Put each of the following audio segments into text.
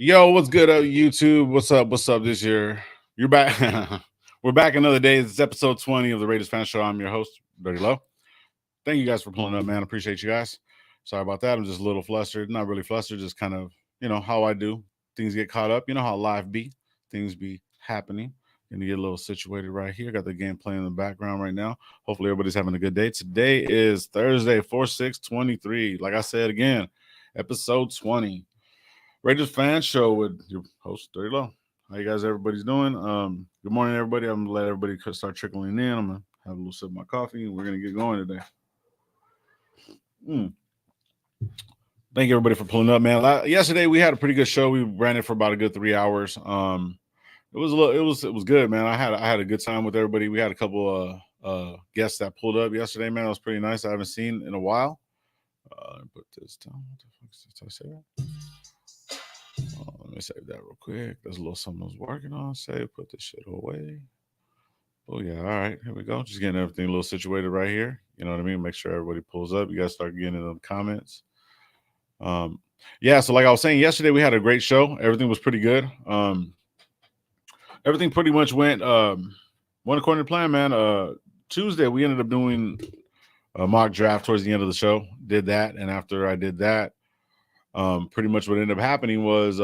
Yo, what's good up YouTube? What's up? What's up this year? You're back. We're back another day. It's episode 20 of the Raiders Fan Show. I'm your host, Dirty Low. Thank you guys for pulling up, man. Appreciate you guys. Sorry about that. I'm just a little flustered. Not really flustered, just kind of, how I do. Things get caught up. You know how life be. Things be happening. Gonna get a little situated right here. Got the game playing in the background right now. Hopefully everybody's having a good day. Today is Thursday, 4/6/23. Like I said again, episode 20. Raiders Fan Show with your host, Dirty Low. How you guys, everybody's doing? Good morning, everybody. I'm gonna let everybody start trickling in. I'm gonna have a little sip of my coffee, and we're gonna get going today. Mm. Thank you, everybody, for pulling up, man. Yesterday we had a pretty good show. We ran it for about a good 3 hours. It was good, man. I had a good time with everybody. We had a couple guests that pulled up yesterday, man. It was pretty nice. I haven't seen in a while. Put this down. What the fuck did I say that? Let me save that real quick. There's a little something I was working on. Save, put this shit away. Oh yeah, all right, here we go. Just getting everything a little situated right here. You know what I mean? Make sure everybody pulls up. You guys start getting in the comments. Yeah, so like I was saying yesterday, we had a great show. Everything was pretty good. Everything pretty much went according to plan, man. Tuesday we ended up doing a mock draft towards the end of the show. Did that, and after I did that, pretty much what ended up happening was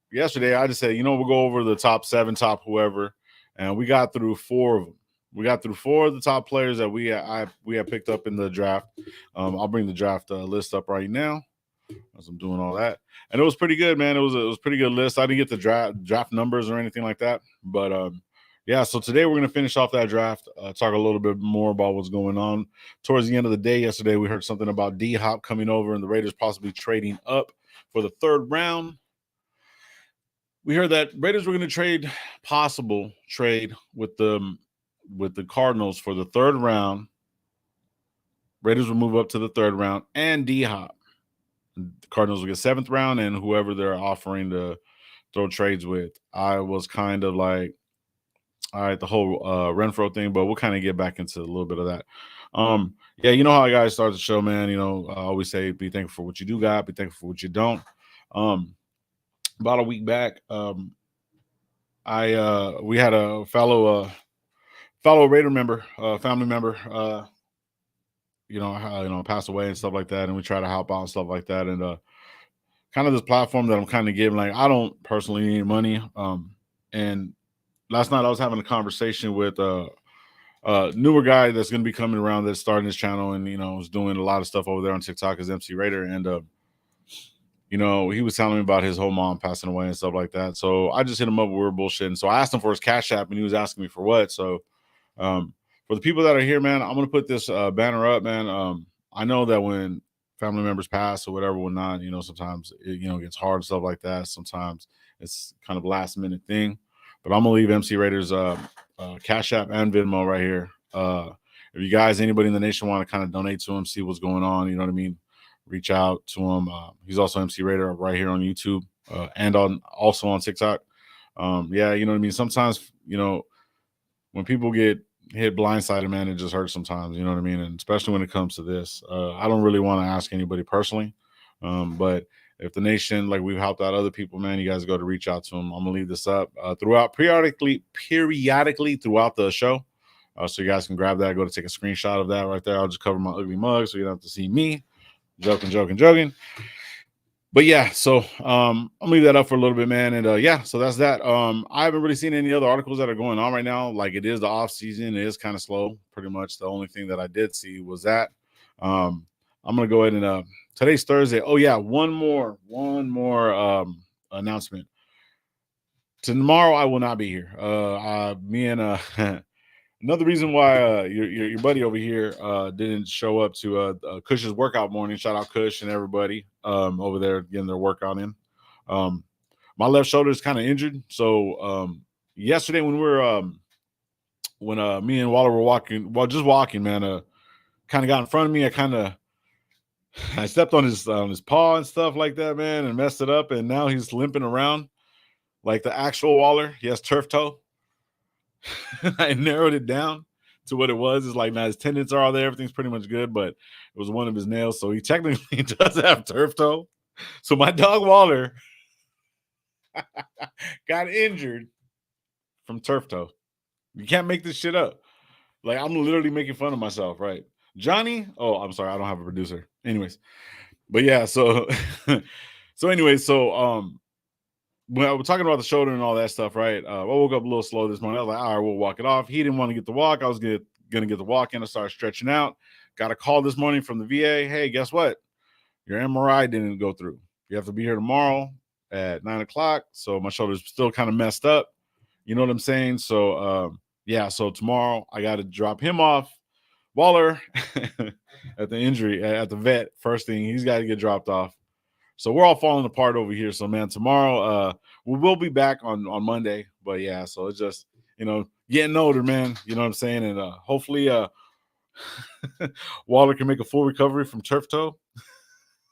yesterday I just said, we'll go over the top 7, top whoever, and we got through 4 of them. We got through 4 of the top players that we had picked up in the draft. I'll bring the draft list up right now as I'm doing all that, and it was pretty good, man. It was a pretty good list. I didn't get the draft numbers or anything like that, but yeah. So today we're gonna finish off that draft. Talk a little bit more about what's going on. Towards the end of the day yesterday, we heard something about D-Hop coming over and the Raiders possibly trading up for the 3rd round. We heard that Raiders were going to possible trade with the Cardinals for the 3rd round. Raiders will move up to the 3rd round and D-Hop. The Cardinals will get 7th round and whoever they're offering to throw trades with. I was kind of like, all right, the whole Renfro thing, but we'll kind of get back into a little bit of that. Yeah, you know how I guys start the show, man. I always say be thankful for what you do got, be thankful for what you don't. About a week back, we had a fellow Raider member, family member, passed away and stuff like that, and we try to help out and stuff like that, and kind of this platform that I'm kind of giving. Like, I don't personally need money, and last night I was having a conversation with a newer guy that's going to be coming around that's starting his channel and is doing a lot of stuff over there on TikTok as MC Raider, and he was telling me about his whole mom passing away and stuff like that. So I just hit him up. We were bullshitting. So I asked him for his Cash App, and he was asking me for what. So for the people that are here, man, I'm going to put this banner up, man. I know that when family members pass or whatever, whatnot, sometimes it, gets hard and stuff like that. Sometimes it's kind of a last minute thing. But I'm going to leave MC Raiders Cash App and Venmo right here. If you guys, anybody in the nation want to kind of donate to him, see what's going on, you know what I mean? Reach out to him. He's also MC Raider right here on YouTube and also on TikTok. Yeah, you know what I mean? Sometimes, when people get hit blindsided, man, it just hurts sometimes, you know what I mean? And especially when it comes to this. I don't really want to ask anybody personally, but if the nation, like we've helped out other people, man, you guys go to reach out to them. I'm going to leave this up periodically throughout the show. So you guys can grab that, go to take a screenshot of that right there. I'll just cover my ugly mug so you don't have to see me. Joking. But yeah, so I'll leave that up for a little bit, man. And yeah, so that's that. I haven't really seen any other articles that are going on right now. Like, it is the off season, it is kind of slow. Pretty much the only thing that I did see was that. I'm gonna go ahead and today's Thursday. Oh yeah, one more announcement. Tomorrow I will not be here. Me and another reason why your buddy over here didn't show up to Cush's workout morning. Shout out Cush and everybody over there getting their workout in. My left shoulder is kind of injured. So yesterday when we were when me and Waller were just walking, man, kind of got in front of me. I stepped on his paw and stuff like that, man, and messed it up. And now he's limping around like the actual Waller. He has turf toe. I narrowed it down to what it was. It's like, now his tendons are all there. Everything's pretty much good, but it was one of his nails. So he technically does have turf toe. So my dog Waller got injured from turf toe. You can't make this shit up. Like, I'm literally making fun of myself, right? Johnny, oh, I'm sorry, I don't have a producer. Anyways, but yeah, so so when I was talking about the shoulder and all that stuff, right? I woke up a little slow this morning. I was like, all right, we'll walk it off. He didn't want to get the walk. I was gonna get the walk in. I started stretching out. Got a call this morning from the VA. Hey, guess what? Your MRI didn't go through. You have to be here tomorrow at 9:00. So my shoulder's still kind of messed up. You know what I'm saying? So yeah, so tomorrow I got to drop him off. Waller at the injury at the vet. First thing, he's got to get dropped off. So we're all falling apart over here. So man, tomorrow we will be back on Monday. But yeah, so it's just, getting older, man. You know what I'm saying? And hopefully Waller can make a full recovery from turf toe.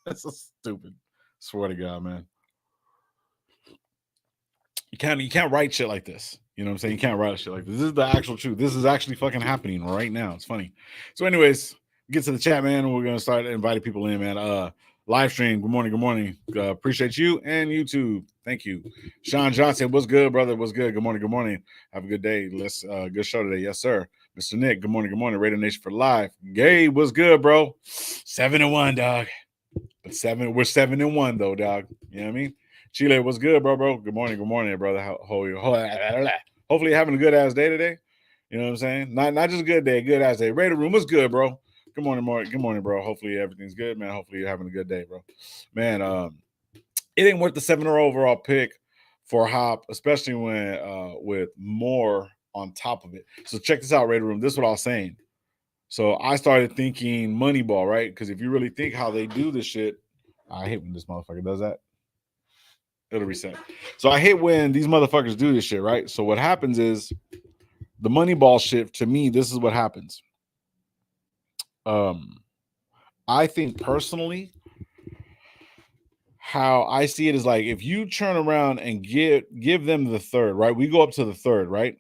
That's so stupid. Swear to God, man. You can't write shit like this. You know what I'm saying? You can't write shit like this. This is the actual truth. This is actually fucking happening right now. It's funny. So, anyways, get to the chat, man. We're gonna start inviting people in, man. Live stream. Good morning. Good morning. Appreciate you and YouTube. Thank you. Sean Johnson, what's good, brother? What's good? Good morning. Good morning. Have a good day. Let's good show today. Yes, sir. Mr. Nick, good morning. Good morning. Raider Nation for live. Gabe, what's good, bro? 7-1, dog. But we're 7-1 though, dog. You know what I mean? Chile, what's good, bro? Good morning, brother. Hopefully you're having a good ass day today. You know what I'm saying? Not just a good day, good ass day. Raider Room, what's good, bro? Good morning, bro. Hopefully everything's good, man. Hopefully you're having a good day, bro. Man, it ain't worth the 7 overall pick for Hop, especially when with more on top of it. So check this out, Raider Room. This is what I was saying. So I started thinking Moneyball, right? Because if you really think how they do this shit, I hate when this motherfucker does that. It'll reset. So I hate when these motherfuckers do this shit, right? So what happens is the Moneyball shit, to me, this is what happens. I think personally, how I see it is like if you turn around and give them the third, right? We go up to the third, right?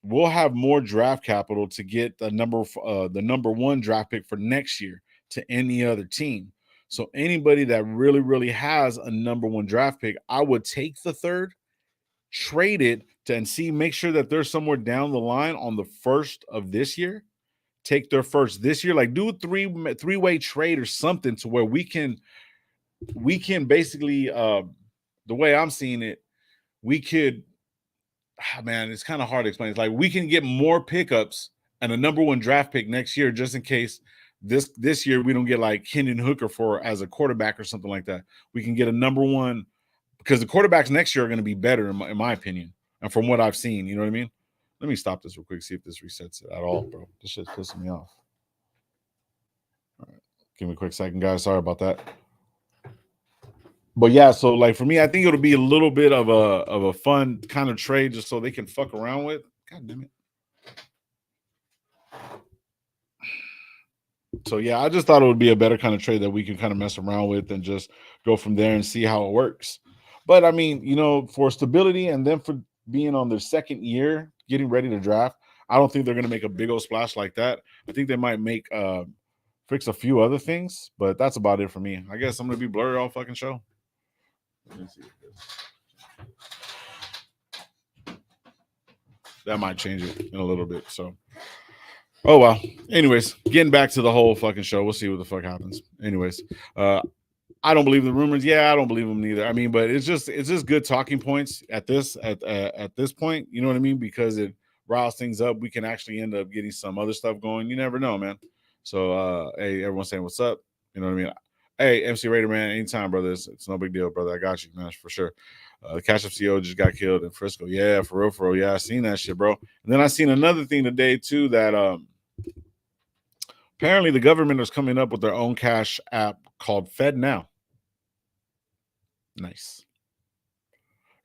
We'll have more draft capital to get the number one draft pick for next year to any other team. So anybody that really, really has a number one draft pick, I would take the third, trade it make sure that they're somewhere down the line on the first of this year. Take their first this year, like do a three-way trade or something to where we can basically the way I'm seeing it, we could man, it's kind of hard to explain. It's like we can get more pickups and a number one draft pick next year, just in case this year we don't get like Hendon Hooker as a quarterback or something like that. We can get a number one because the quarterbacks next year are going to be better in my opinion, and from what I've seen, you know what I mean. Let me stop this real quick, see if this resets it at all, bro. This shit's pissing me off. All right, give me a quick second, guys. Sorry about that. But yeah, so like for me, I think it'll be a little bit of a fun kind of trade just so they can fuck around with. God damn it. So yeah, I just thought it would be a better kind of trade that we can kind of mess around with and just go from there and see how it works. But I mean, for stability and then for being on their second year, getting ready to draft, I don't think they're going to make a big old splash like that. I think they might fix a few other things, but that's about it for me. I guess I'm going to be blurry all fucking show. Let me see that might change it in a little bit. So, oh well. Anyways, getting back to the whole fucking show, we'll see what the fuck happens. Anyways, I don't believe the rumors. Yeah, I don't believe them neither. I mean, but it's just good talking points at this point. You know what I mean? Because it riles things up. We can actually end up getting some other stuff going. You never know, man. So, hey, everyone's saying what's up. You know what I mean? Hey, MC Raider, man, anytime, brother. It's no big deal, brother. I got you, man, for sure. The Cash FCO just got killed in Frisco. Yeah, for real. Yeah, I seen that shit, bro. And then I seen another thing today, too, that apparently the government is coming up with their own cash app called Fed Now. Nice.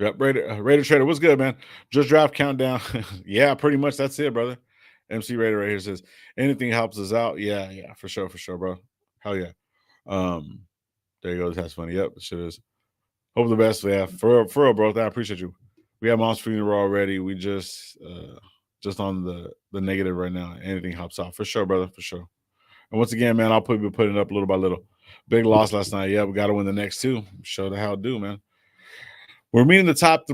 Yep, Raider Trader, what's good, man? Just draft countdown. Yeah, pretty much that's it, brother. MC Raider right here says, anything helps us out. Yeah, for sure, bro. Hell yeah. There you go. That's funny. Yep, it sure is. Hope the best. Yeah, for real, bro. I appreciate you. We have Mom's funeral already. We just on the negative right now. Anything helps out. For sure, brother. For sure. And once again, man, I'll be putting it up little by little. Big loss last night. Yeah, we got to win the next two. Show the how to do, man. We're meeting the top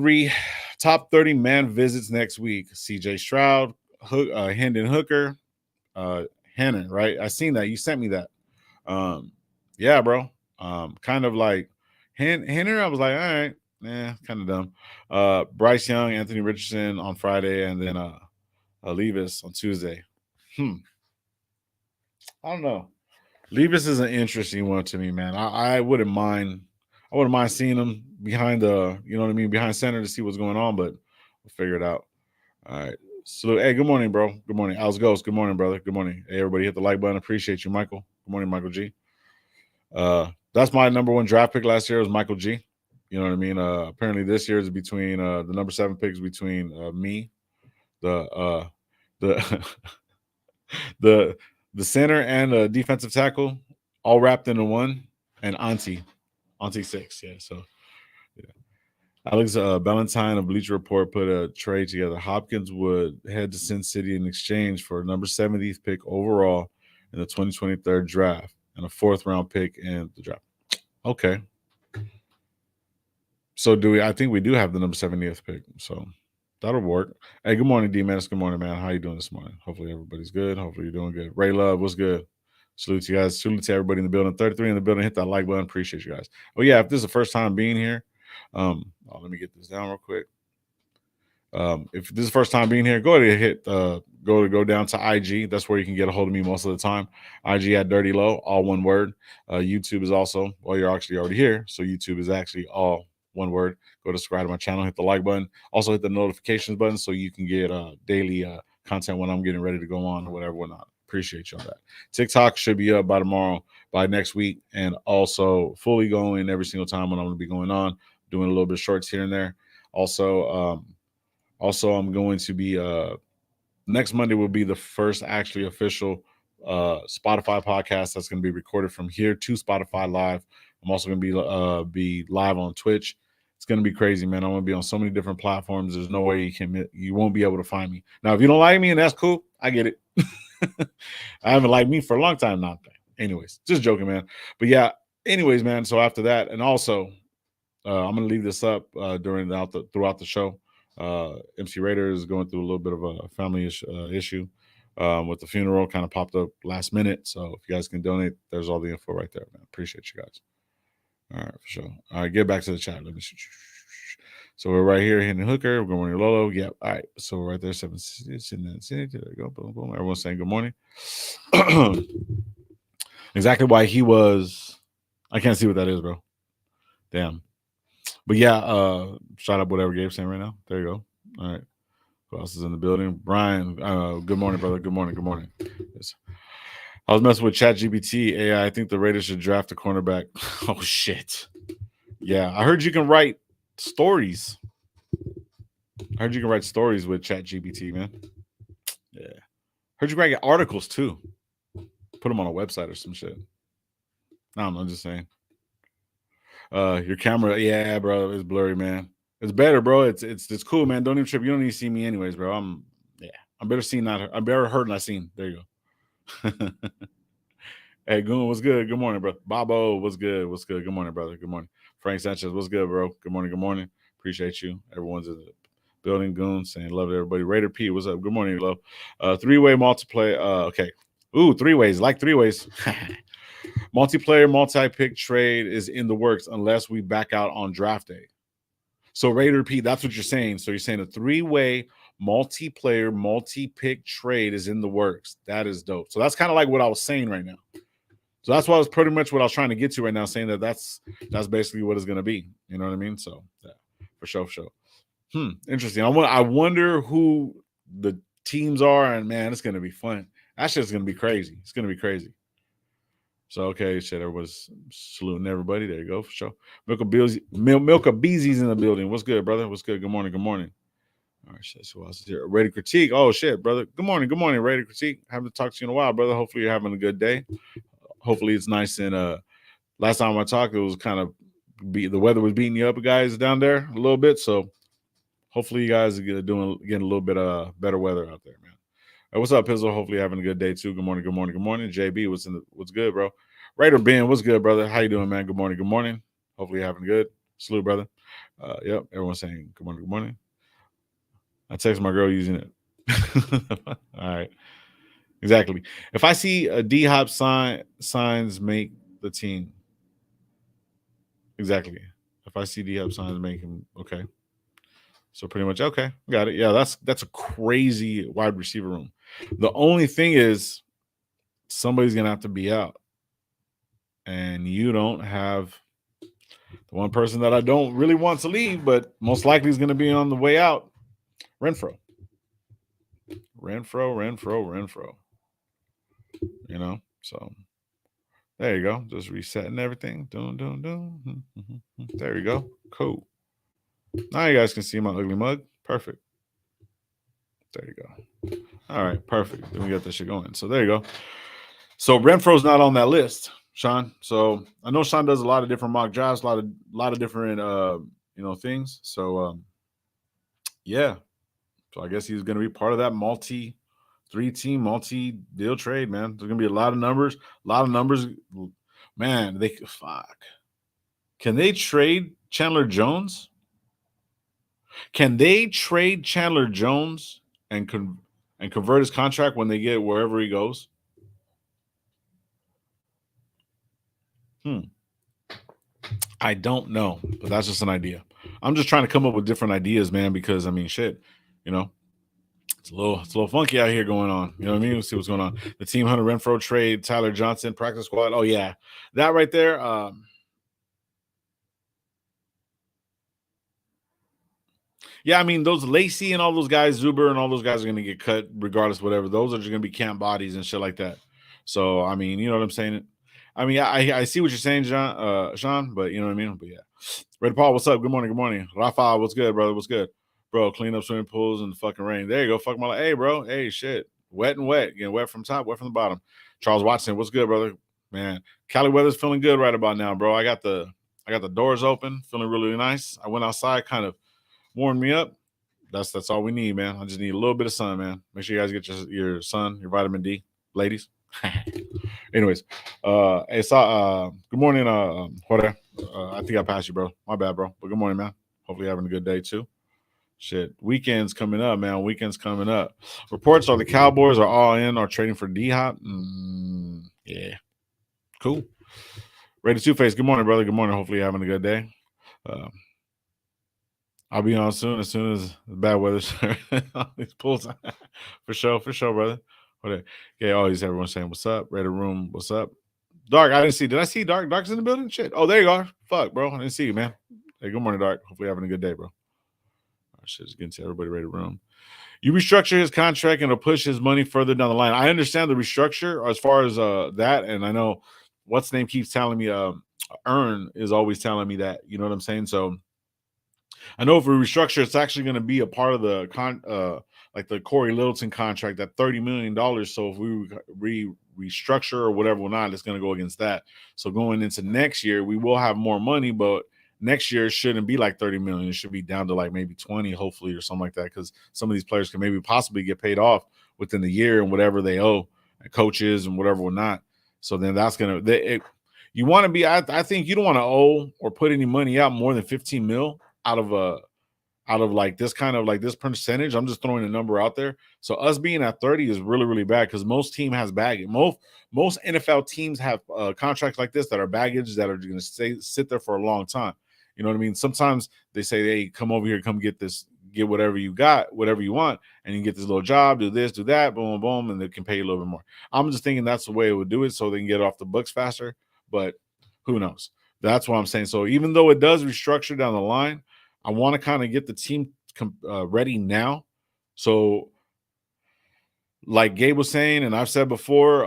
30 man visits next week. CJ Stroud, Hendon Hooker, uh, Hennon, right? I seen that. You sent me that. Um, yeah, bro. Kind of like Henner, I was like, all right, kind of dumb. Bryce Young, Anthony Richardson on Friday, and then Levis on Tuesday. I don't know. Levis is an interesting one to me, man. I wouldn't mind. I wouldn't mind seeing him behind the, you know what I mean, behind center to see what's going on, but we'll figure it out. All right. So, hey, good morning, bro. Good morning, Al's Ghost. Good morning, brother. Good morning. Hey, everybody, hit the like button. Appreciate you, Michael. Good morning, Michael G. That's my number one draft pick last year was Michael G. You know what I mean? Apparently this year is between the number 7 picks between me, the the the center and the defensive tackle, all wrapped into one, and Auntie 6. Yeah, so yeah. Alex Ballantyne of Bleacher Report put a trade together. Hopkins would head to Sin City in exchange for a number 70th pick overall in the 2023 draft and a 4th round pick in the draft. Okay. So do we? I think we do have the number 70th pick. So that'll work. Hey, good morning, D-Menace. Good morning, man. How you doing this morning? Hopefully everybody's good. Hopefully you're doing good. Ray Love, what's good? Salute to you guys. Salute to everybody in the building. 33 in the building. Hit that like button. Appreciate you guys. Oh, yeah. If this is the first time being here, let me get this down real quick. If this is the first time being here, go ahead and hit go down to IG. That's where you can get a hold of me most of the time. IG at Dirty Low, all one word. YouTube is also, well, you're actually already here, so YouTube is actually all one word. Go to subscribe to my channel, hit the like button. Also hit the notifications button so you can get daily content when I'm getting ready to go on or whatever, whatnot. Appreciate you on that. TikTok should be up by tomorrow, by next week, and also fully going every single time when I'm going to be going on, doing a little bit of shorts here and there. Also, I'm going to be next Monday will be the first actually official Spotify podcast that's going to be recorded from here to Spotify Live. I'm also going to be live on Twitch. It's going to be crazy, man. I'm going to be on so many different platforms. There's no way you won't be able to find me. Now, if you don't like me and that's cool, I get it. I haven't liked me for a long time now. Anyways, just joking, man. But yeah, anyways, man. So after that, and also I'm going to leave this up throughout the show. MC Raider is going through a little bit of a family issue with the funeral. Kind of popped up last minute. So if you guys can donate, there's all the info right there, man. Appreciate you guys. All right, for sure. All right, get back to the chat. Let me see. So we're right here hitting Hooker. Good morning, Lolo. Yep. All right. So we're right there, 7 there you go. Boom, boom. Everyone's saying good morning. Exactly why he was. I can't see what that is, bro. Damn. But yeah, shout out whatever Gabe's saying right now. There you go. All right. Who else is in the building? Brian, good morning, brother. Good morning. Good morning. Yes. I was messing with ChatGPT AI. I think the Raiders should draft a cornerback. Oh, shit. Yeah, I heard you can write stories. I heard you can write stories with ChatGPT, man. Yeah. Heard you can write articles, too. Put them on a website or some shit. I don't know, I'm just saying. Your camera, yeah, bro, it's blurry, man. It's better, bro. It's cool, man. Don't even trip. You don't need to see me anyways, bro. I'm better seen, not I'm better heard, not seen. There you go. Hey, Goon, what's good? Good morning, bro. Bobo, what's good? What's good? Good morning, brother. Good morning. Frank Sanchez, what's good, bro? Good morning. Good morning. Appreciate you. Everyone's in the building. Goon saying love to everybody. Raider P, what's up? Good morning, love. 3-way multiplayer. Okay. Ooh, 3 ways. Like 3 ways. Multiplayer, multi-pick trade is in the works unless we back out on draft day. So Raider P, that's what you're saying. So you're saying a 3-way multiplayer, multi-pick trade is in the works. That is dope. So that's kind of like what I was saying right now. So that's what I was pretty much what I was trying to get to right now, saying that's basically what it's going to be. You know what I mean? So yeah, for sure. Interesting. I wonder who the teams are, and man, it's going to be fun. That shit's going to be crazy. It's going to be crazy. So, okay, shit, everybody's saluting everybody. There you go, for sure. Milka Beezy's in the building. What's good, brother? What's good? Good morning. Good morning. All right, shit, so who else is here? Ready Critique. Oh, shit, brother. Good morning. Good morning, Ready Critique. Haven't talked to you in a while, brother. Hopefully you're having a good day. Hopefully it's nice. And last time I talked, it was kind of the weather was beating you up, guys, down there a little bit. So hopefully you guys are getting a little bit better weather out there, man. Hey, what's up, Pizzle? Hopefully you're having a good day too. Good morning. Good morning. Good morning. JB, what's good, bro? Raider Ben, what's good, brother? How you doing, man? Good morning. Good morning. Hopefully you're having good. Salute, brother. Yep, everyone's saying good morning, good morning. I text my girl using it. All right. Exactly. If I see a D Hop signs make the team. Exactly. If I see D Hop signs make him, okay. So pretty much okay, got it. Yeah, that's a crazy wide receiver room. The only thing is somebody's gonna have to be out. And you don't have the one person that I don't really want to leave, but most likely is gonna be on the way out. Renfro. Renfro. You know, so there you go. Just resetting everything. There you go. Cool. Now you guys can see my ugly mug. Perfect. There you go. All right, perfect. Then we got this shit going. So there you go. So Renfro's not on that list, Sean. So I know Sean does a lot of different mock drafts, a lot of different things. So yeah. So I guess he's gonna be part of that three-team multi-deal trade, man. There's gonna be a lot of numbers. Man, fuck. Can they trade Chandler Jones? Can they trade Chandler Jones and convert his contract when they get wherever he goes? I don't know, but that's just an idea. I'm just trying to come up with different ideas, man, because I mean, shit, you know, it's a little funky out here going on. You know what I mean? Let's see what's going on. The team Hunter Renfro trade, Tyler Johnson, practice squad. Oh yeah, that right there. Yeah, I mean, those Lacey and all those guys, Zuber and all those guys are going to get cut regardless, whatever. Those are just going to be camp bodies and shit like that. So, I mean, you know what I'm saying? I mean, I see what you're saying, Sean, but you know what I mean? But yeah. Red Paul, what's up? Good morning. Good morning. Rafa, what's good, brother? What's good? Bro, clean up swimming pools in the fucking rain. There you go. Fuck my life. Hey, bro. Hey, shit. Wet and wet. Getting wet from top, wet from the bottom. Charles Watson, what's good, brother? Man, Cali weather's feeling good right about now, bro. I got the doors open, feeling really nice. I went outside, kind of warmed me up. That's all we need, man. I just need a little bit of sun, man. Make sure you guys get your sun, your vitamin D, ladies. Anyways, hey, good morning, Jorge. I think I passed you, bro. My bad, bro. But good morning, man. Hopefully you're having a good day too. Shit, weekend's coming up, man. Weekend's coming up. Reports are the Cowboys are all in or trading for D Hop. Yeah, cool. Ready Two Face. Good morning, brother. Good morning. Hopefully you're having a good day. I'll be on soon as the bad weather these pools. for sure, brother. Okay, always everyone saying what's up. Ready Room, what's up? Dark, I didn't see. Did I see Dark? Dark's in the building? Shit. Oh, there you are. Fuck, bro. I didn't see you, man. Hey, good morning, Dark. Hopefully you're having a good day, bro. Shit, just getting to everybody Ready Room. You restructure his contract and it'll push his money further down the line. I understand the restructure as far as that, and I know what's name keeps telling me Earn is always telling me that. You know what I'm saying? So I know if we restructure, it's actually going to be a part of the like the Corey Littleton contract, that $30 million. So if we restructure or whatever or not, it's going to go against that. So going into next year, we will have more money, but next year it shouldn't be like 30 million. It should be down to like maybe 20, hopefully, or something like that. Because some of these players can maybe possibly get paid off within the year and whatever they owe, and coaches and whatever or not. So then that's going to, you want to be, I think you don't want to owe or put any money out more than 15 mil out of like this kind of like this percentage. I'm just throwing a number out there. So us being at 30 is really, really bad because most team has baggage. Most NFL teams have contracts like this that are baggage that are going to sit there for a long time. You know what I mean? Sometimes they say, hey, come over here, come get this, get whatever you got, whatever you want, and you get this little job, do this, do that, boom, boom, and they can pay you a little bit more. I'm just thinking that's the way it would do it so they can get it off the books faster, but who knows? That's what I'm saying. So even though it does restructure down the line, I want to kind of get the team ready now. So like Gabe was saying, and I've said before,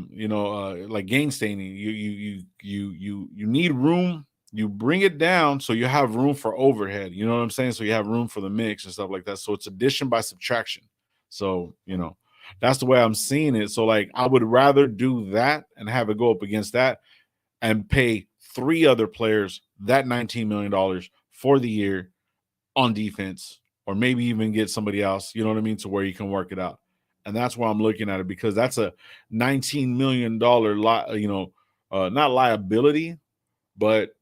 like gain staining, you need room. You bring it down so you have room for overhead. You know what I'm saying? So you have room for the mix and stuff like that. So it's addition by subtraction. So, that's the way I'm seeing it. So like I would rather do that and have it go up against that and pay 3 other players that $19 million for the year on defense, or maybe even get somebody else, you know what I mean, to where you can work it out. And that's why I'm looking at it, because that's a $19 million, not liability, but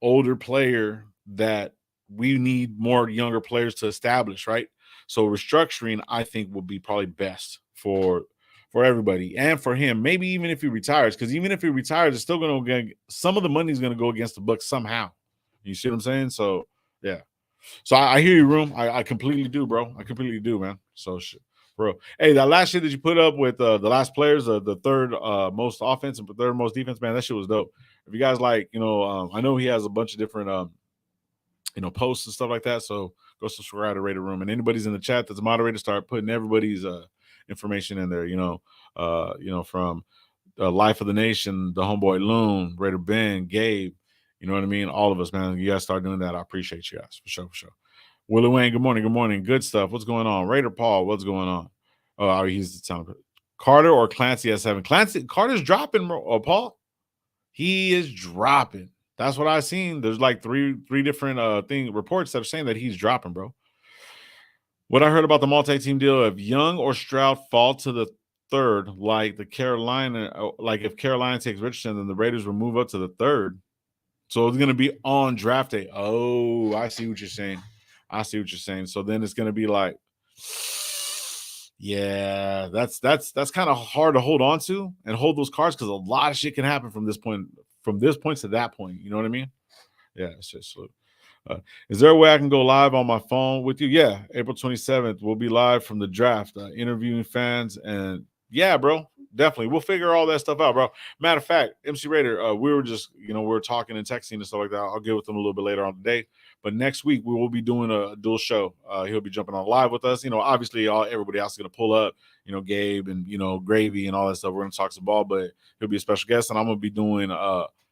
older player that we need more younger players to establish, right? So restructuring, I think, will be probably best for everybody and for him. Maybe even if he retires, because even if he retires, it's still going to get some of the money's going to go against the Bucks somehow. You see what I'm saying? So yeah. So I hear you, Room. I completely do, bro. I completely do, man. So shit, bro. Hey, that last shit that you put up with the last players, the third most offense and third most defense, man, that shit was dope. If you guys like, I know he has a bunch of different posts and stuff like that. So go subscribe to Raider Room, and anybody's in the chat that's a moderator, start putting everybody's information in there. From Life of the Nation, the homeboy Loon, Raider Ben, Gabe. You know what I mean? All of us, man. You guys start doing that. I appreciate you guys for sure, for sure. Willie Wayne, good morning, good morning. Good stuff. What's going on? Raider Paul, what's going on? Oh, he's the sound. Carter or Clancy at 7. Carter's dropping, Paul. He is dropping. That's what I've seen. There's like three different reports that are saying that he's dropping, bro. What I heard about the multi-team deal, if Young or Stroud fall to the third, like if Carolina takes Richardson, then the Raiders will move up to the third. So it's going to be on draft day. Oh, I see what you're saying. So then it's going to be like, yeah, that's kind of hard to hold on to and hold those cards, because a lot of shit can happen from this point to that point. You know what I mean? Yeah, it's just is there a way I can go live on my phone with you? Yeah, April 27th, we'll be live from the draft, interviewing fans. And yeah, bro, definitely. We'll figure all that stuff out, bro. Matter of fact, MC Raider, we were just, we were talking and texting and stuff like that. I'll get with him a little bit later on today. But next week, we will be doing a dual show. He'll be jumping on live with us. Obviously, everybody else is going to pull up, Gabe and, Gravy and all that stuff. We're going to talk some ball, but he'll be a special guest. And I'm going to be doing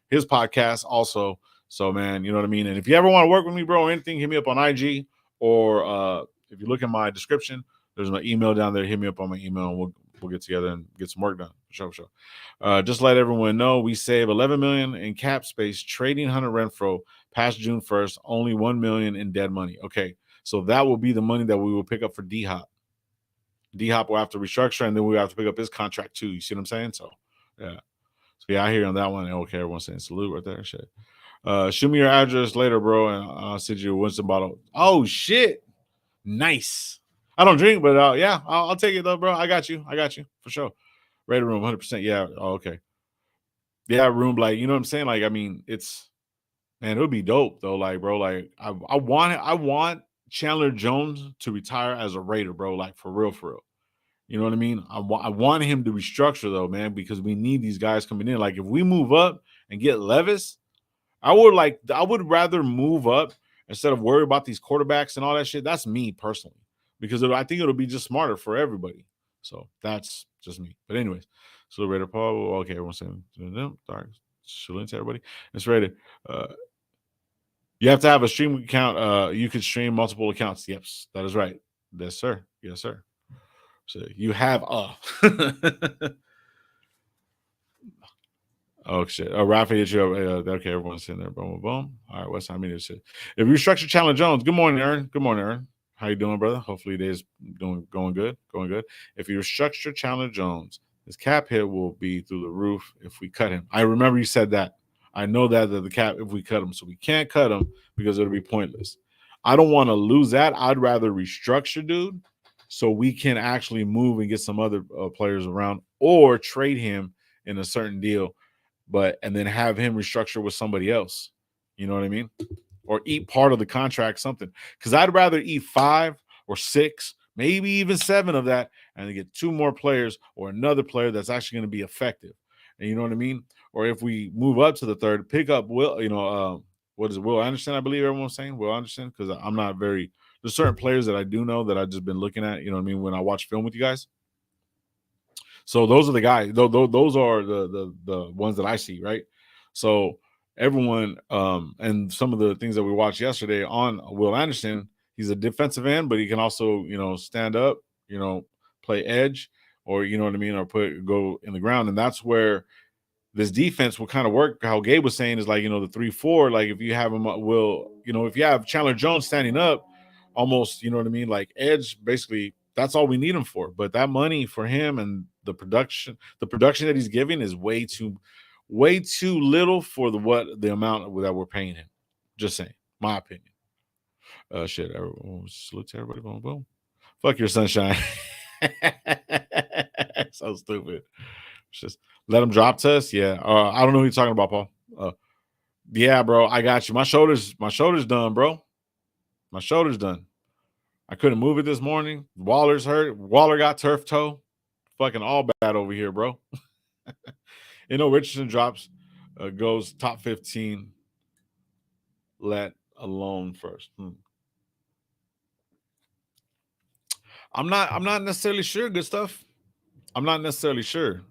his podcast also. So, man, you know what I mean? And if you ever want to work with me, bro, or anything, hit me up on IG, or if you look in my description, there's my email down there. Hit me up on my email, and we'll get together and get some work done. For sure. Just let everyone know, we save $11 million in cap space trading Hunter Renfrow past June 1st, only $1 million in dead money. Okay, so that will be the money that we will pick up for D-Hop. D-Hop will have to restructure, and then we'll have to pick up his contract too. You see what I'm saying? So, yeah. So, yeah, I hear you on that one. Okay, everyone's saying salute right there. Shit. Shoot me your address later, bro, and I'll send you a Winston bottle. Oh, shit. Nice. I don't drink, but yeah, I'll take it, though, bro. I got you. For sure. Raider Room, 100%. Yeah. Oh, okay. Yeah, Room, like, you know what I'm saying? Like, I mean, it would be dope, though. Like, bro, like, I want Chandler Jones to retire as a Raider, bro. Like, for real, for real. You know what I mean? I want him to restructure, though, man, because we need these guys coming in. Like, if we move up and get Levis, I would rather move up instead of worry about these quarterbacks and all that shit. That's me personally, because I think it'll be just smarter for everybody. So that's just me. But anyways, so Raider Paul. Okay, everyone's saying, sorry, salute to everybody. It's Raider. You have to have a stream account. You could stream multiple accounts. Yes, that is right. Yes, sir. Yes, sir. So you have Oh shit! Oh, Rafa hit you up. Okay, everyone's in there. Boom, boom, boom. All right, what's time? Shit. If you structure Chandler Jones, good morning, Aaron. Good morning, Aaron. How you doing, brother? Hopefully, day's going good. Going good. If you restructure Chandler Jones, his cap hit will be through the roof if we cut him. I remember you said that. I know that the cap if we cut him, so we can't cut him because it'll be pointless. I don't want to lose that. I'd rather restructure, dude, so we can actually move and get some other players around, or trade him in a certain deal, and then have him restructure with somebody else. You know what I mean? Or eat part of the contract, something. Because I'd rather eat 5 or 6, maybe even 7 of that, and then get 2 more players or another player that's actually going to be effective. And you know what I mean? Or if we move up to the third, pick up Will, what is it? Will Anderson, I believe everyone's saying. Will Anderson, because I'm not very – there's certain players that I do know that I've just been looking at, you know what I mean, when I watch film with you guys. So those are the guys. Those are the ones that I see, right? So everyone, and some of the things that we watched yesterday on Will Anderson, he's a defensive end, but he can also, stand up, play edge, or you know what I mean, or go in the ground, and that's where this defense will kind of work. How Gabe was saying is like, the 3-4. Like if you have him, if you have Chandler Jones standing up, almost, you know what I mean, like edge, basically. That's all we need him for. But that money for him and the production that he's giving is way too little for the amount that we're paying him. Just saying. My opinion. Shit. Everyone, salute to everybody. Boom, boom. Fuck your sunshine. So stupid. It's just let them drop test. Yeah. I don't know who you're talking about, Paul. Yeah, bro. I got you. My shoulder's done, bro. My shoulder's done. I couldn't move it this morning. Waller's hurt. Waller got turf toe. Fucking all bad over here, bro. Richardson drops, goes top 15. Let alone first. I'm not necessarily sure. Good stuff. I'm not necessarily sure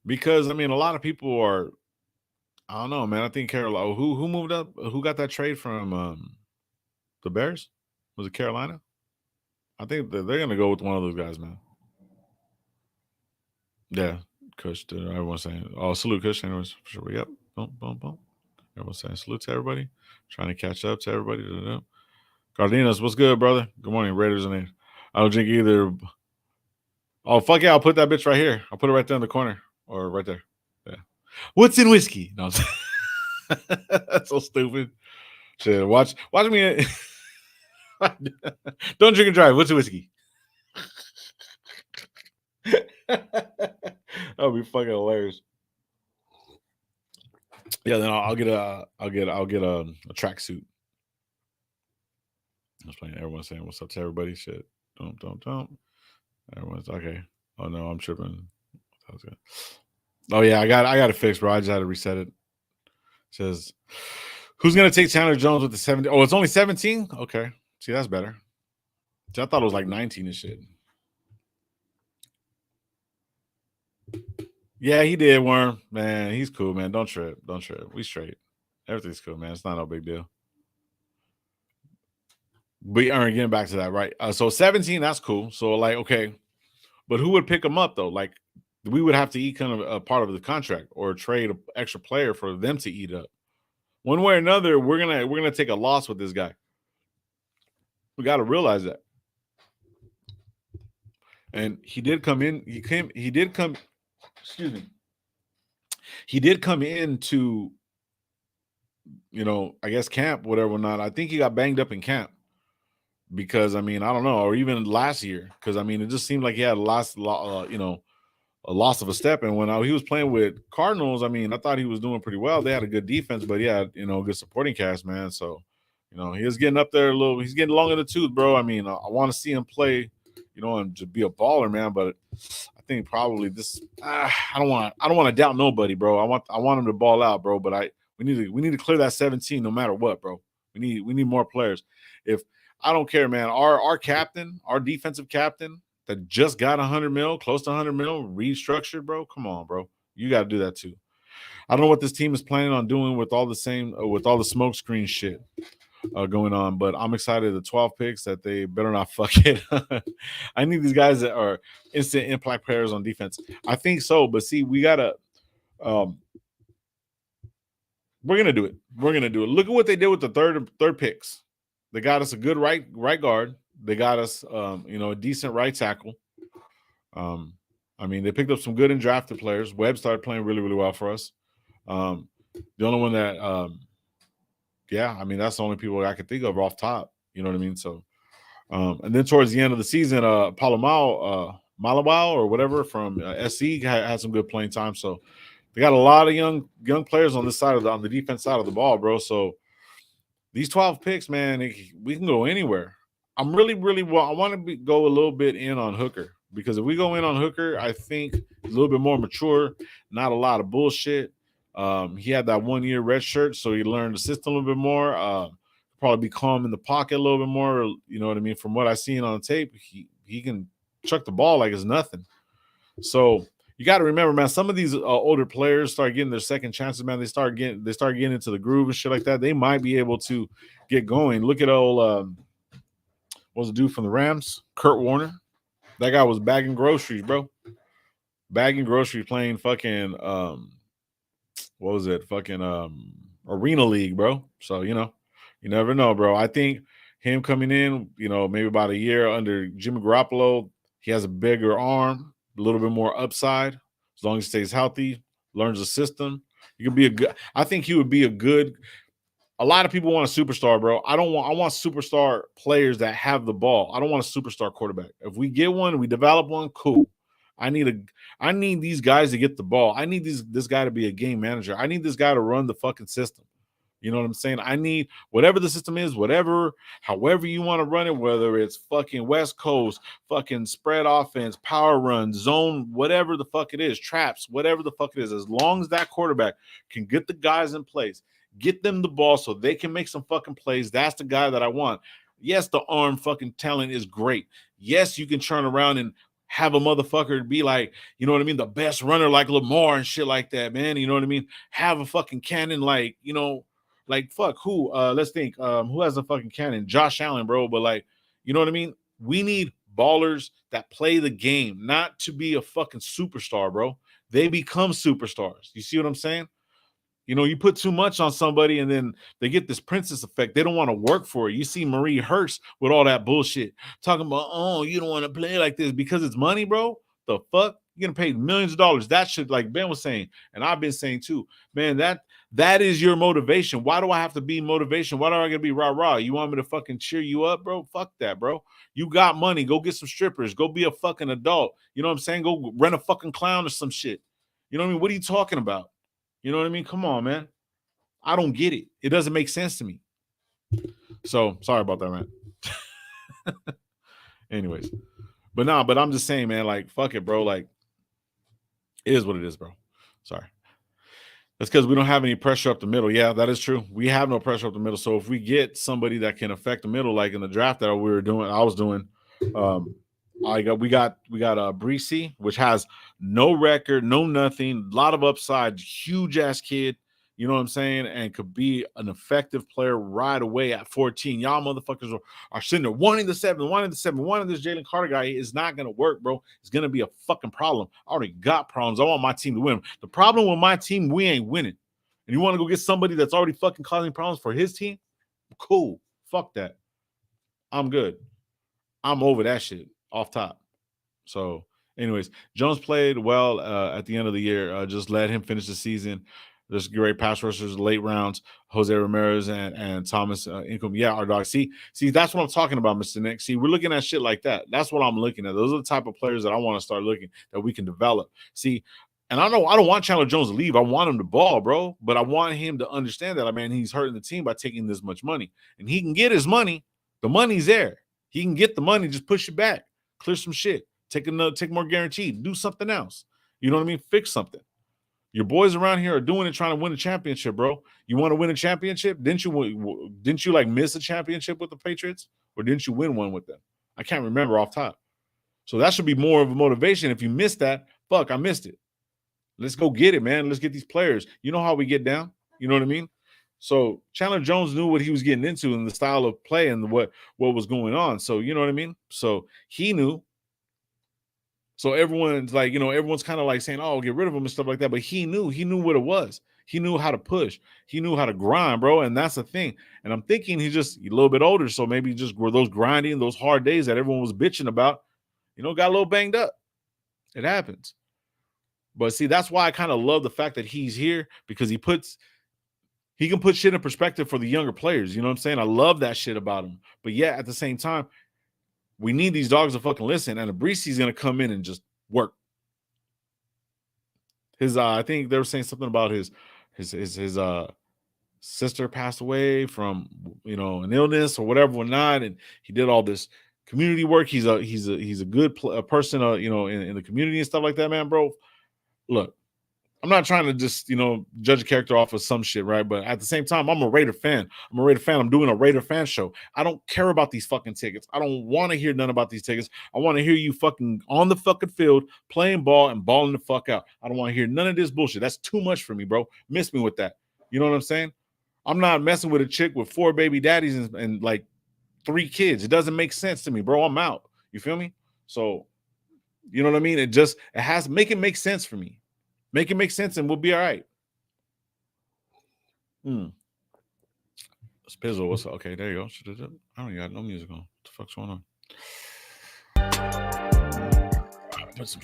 because I mean a lot of people are. I don't know, man. I think Carolina. Who moved up? Who got that trade from the Bears? Was it Carolina? I think they're gonna go with one of those guys, man. Yeah, Kush. Everyone's saying, "Oh, salute, Kush." Anyways, for sure. Yep. Boom, boom, boom. Everyone's saying salute to everybody. Trying to catch up to everybody. Cardenas, what's good, brother? Good morning, Raiders. And I don't drink either. Oh, fuck yeah. I'll put that bitch right here. I'll put it right there in the corner or right there. Yeah. What's in whiskey? No, that's so stupid. Shit, watch me. Don't drink and drive. What's in whiskey? That would be fucking hilarious. Yeah, then I'll get a tracksuit. I was playing. Everyone's saying what's up to everybody. Shit, don't. Everyone's okay. Oh no, I'm tripping. That was good. Oh yeah, I got it fixed, bro. I just had to reset it. It says, who's gonna take Chandler Jones with the 17? Oh, it's only 17. Okay, see that's better. See, I thought it was like 19 and shit. Yeah, he did, Worm. Man, he's cool, man. Don't trip. We straight. Everything's cool, man. It's not no big deal. We aren't getting back to that, right? So 17, that's cool. So like, okay, but who would pick him up though? Like, we would have to eat kind of a part of the contract or trade an extra player for them to eat up. One way or another, we're gonna take a loss with this guy. We got to realize that. And he did come in. He did come. Excuse me. He did come into, I guess camp, whatever or not. I think he got banged up in camp because I mean I don't know, or even last year because I mean it just seemed like he had a loss of a step. And when he was playing with Cardinals, I mean I thought he was doing pretty well. They had a good defense, but yeah, good supporting cast, man. So he is getting up there a little. He's getting long in the tooth, bro. I mean I want to see him play, and to be a baller, man. But I think probably this. I don't want to doubt nobody, bro. I want him to ball out, bro. But we need to clear that 17 no matter what, bro. We need more players. If I don't care, man. Our captain, our defensive captain that just got 100 mil, close to 100 mil, restructured, bro. Come on, bro. You got to do that too. I don't know what this team is planning on doing with all the smoke screen shit going on, but I'm excited. The 12 picks that they better not fuck it. I need these guys that are instant impact players on defense. I think so, but see, we gotta. We're gonna do it. Look at what they did with the third picks. They got us a good right guard. They got us, a decent right tackle. I mean, they picked up some good and drafted players. Webb started playing really, really well for us. The only one that, I mean, that's the only people I could think of off top. You know what I mean? So, and then towards the end of the season, Malawau or whatever from SC had some good playing time. So they got a lot of young players on this side on the defense side of the ball, bro. So these 12 picks, man, we can go anywhere. I'm really, really I want to go a little bit in on Hooker because if we go in on Hooker, I think he's a little bit more mature, not a lot of bullshit. He had that 1 year red shirt, so he learned the system a little bit more. Probably be calm in the pocket a little bit more. You know what I mean? From what I've seen on tape, he can chuck the ball like it's nothing. So you got to remember, man, some of these older players start getting their second chances, man. They start getting into the groove and shit like that. They might be able to get going. Look at old what was the dude from the Rams? Kurt Warner. That guy was bagging groceries, bro. Bagging groceries, playing fucking what was it? Fucking Arena League, bro. So, you never know, bro. I think him coming in, maybe about a year under Jimmy Garoppolo, he has a bigger arm, a little bit more upside. As long as he stays healthy, learns the system. You can be I think he would be a good A lot of people want a superstar, bro. I want superstar players that have the ball. I don't want a superstar quarterback. If we get one, we develop one, cool. I need a I need these guys to get the ball. I need this guy to be a game manager. I need this guy to run the fucking system. You know what I'm saying? I need whatever the system is, however you want to run it, whether it's fucking West Coast, fucking spread offense, power run, zone, whatever the fuck it is, traps, whatever the fuck it is, as long as that quarterback can get the guys in place, get them the ball so they can make some fucking plays, that's the guy that I want. Yes, the arm fucking talent is great. Yes, you can turn around and have a motherfucker be like, you know what I mean, the best runner like Lamar and shit like that, man. You know what I mean? Have a fucking cannon like, like fuck who? Let's think. Who has a fucking cannon? Josh Allen, bro. But like, you know what I mean? We need ballers that play the game, not to be a fucking superstar, bro. They become superstars. You see what I'm saying? You know, you put too much on somebody and then they get this princess effect. They don't want to work for it. You see Marie Hurst with all that bullshit talking about, oh, you don't want to play like this because it's money, bro. The fuck? You're getting paid millions of dollars. That should, like Ben was saying, and I've been saying too, man, that is your motivation. Why do I have to be motivation? Why do I gotta be rah-rah? You want me to fucking cheer you up, bro? Fuck that, bro. You got money. Go get some strippers. Go be a fucking adult. You know what I'm saying? Go rent a fucking clown or some shit. You know what I mean? What are you talking about? You know what I mean? Come on, man. I don't get it. It doesn't make sense to me. So sorry about that, man. Anyways, but I'm just saying, man, like, fuck it, bro. Like, it is what it is, bro. Sorry. That's because we don't have any pressure up the middle. Yeah, that is true. We have no pressure up the middle. So if we get somebody that can affect the middle, like in the draft that I was doing, we got Breesy, which has no record, no nothing, a lot of upside, huge ass kid. You know what I'm saying? And could be an effective player right away at 14. Y'all motherfuckers are sitting there wanting the 7, wanting this Jalen Carter guy is not going to work, bro. It's going to be a fucking problem. I already got problems. I want my team to win. The problem with my team, we ain't winning. And you want to go get somebody that's already fucking causing problems for his team? Cool. Fuck that. I'm good. I'm over that shit off top. So, anyways, Jones played well at the end of the year. Just let him finish the season. There's great pass rushers, late rounds, Jose Ramirez and Thomas Ingram. Yeah, our dog. See, that's what I'm talking about, Mr. Nick. See, we're looking at shit like that. That's what I'm looking at. Those are the type of players that I want to start looking that we can develop. See, and I don't want Chandler Jones to leave. I want him to ball, bro. But I want him to understand that, I mean, he's hurting the team by taking this much money. And he can get his money. The money's there. He can get the money, just push it back, clear some shit, take more guaranteed, do something else. You know what I mean? Fix something. Your boys around here are doing it, trying to win a championship, bro. You want to win a championship? Didn't you like miss a championship with the Patriots, or didn't you win one with them? I can't remember off top. So that should be more of a motivation. If you missed that, fuck, I missed it. Let's go get it, man. Let's get these players. You know how we get down. You know what I mean? So Chandler Jones knew what he was getting into and the style of play and what was going on. So you know what I mean? So he knew. So everyone's like, everyone's kind of like saying, oh, get rid of him and stuff like that. But he knew what it was. He knew how to push. He knew how to grind, bro. And that's the thing. And I'm thinking he's just a little bit older. So maybe just were those grinding, those hard days that everyone was bitching about, got a little banged up. It happens. But see, that's why I kind of love the fact that he's here, because he can put shit in perspective for the younger players. You know what I'm saying? I love that shit about him. But yeah, at the same time, we need these dogs to fucking listen. And Abrisi's going to come in and just work. I think they were saying something about his sister passed away from, an illness or whatever, not. And he did all this community work. He's a good person, in the community and stuff like that, man, bro. Look, I'm not trying to just, judge a character off of some shit, right? But at the same time, I'm a Raider fan. I'm doing a Raider fan show. I don't care about these fucking tickets. I don't want to hear none about these tickets. I want to hear you fucking on the fucking field, playing ball and balling the fuck out. I don't want to hear none of this bullshit. That's too much for me, bro. Miss me with that. You know what I'm saying? I'm not messing with a chick with 4 baby daddies and like 3 kids. It doesn't make sense to me, bro. I'm out. You feel me? So, you know what I mean? It has to make it make sense for me. Make it make sense and we'll be all right. Spizzle, what's up? Okay, there you go. I don't got no music on. What the fuck's going on? Put some.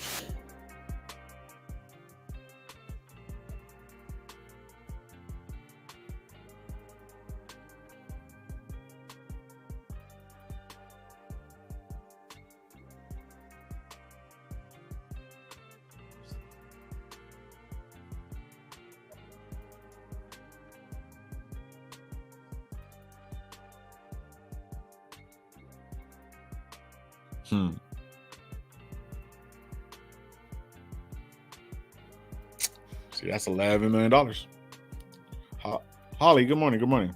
See, that's $11 million. Holly, good morning. Good morning.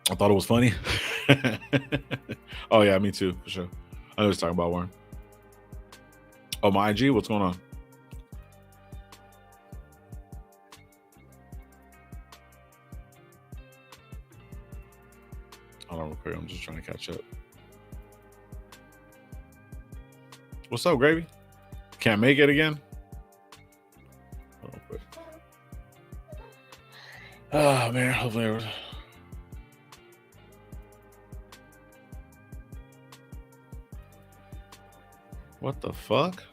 I thought it was funny. Oh, yeah, me too, for sure. I know what you're talking about, Warren. Oh, my IG? What's going on? Hold on real quick. I'm just trying to catch up. What's up, Gravy? Can't make it again? Hold on quick. Oh, man. Hopefully. What the fuck?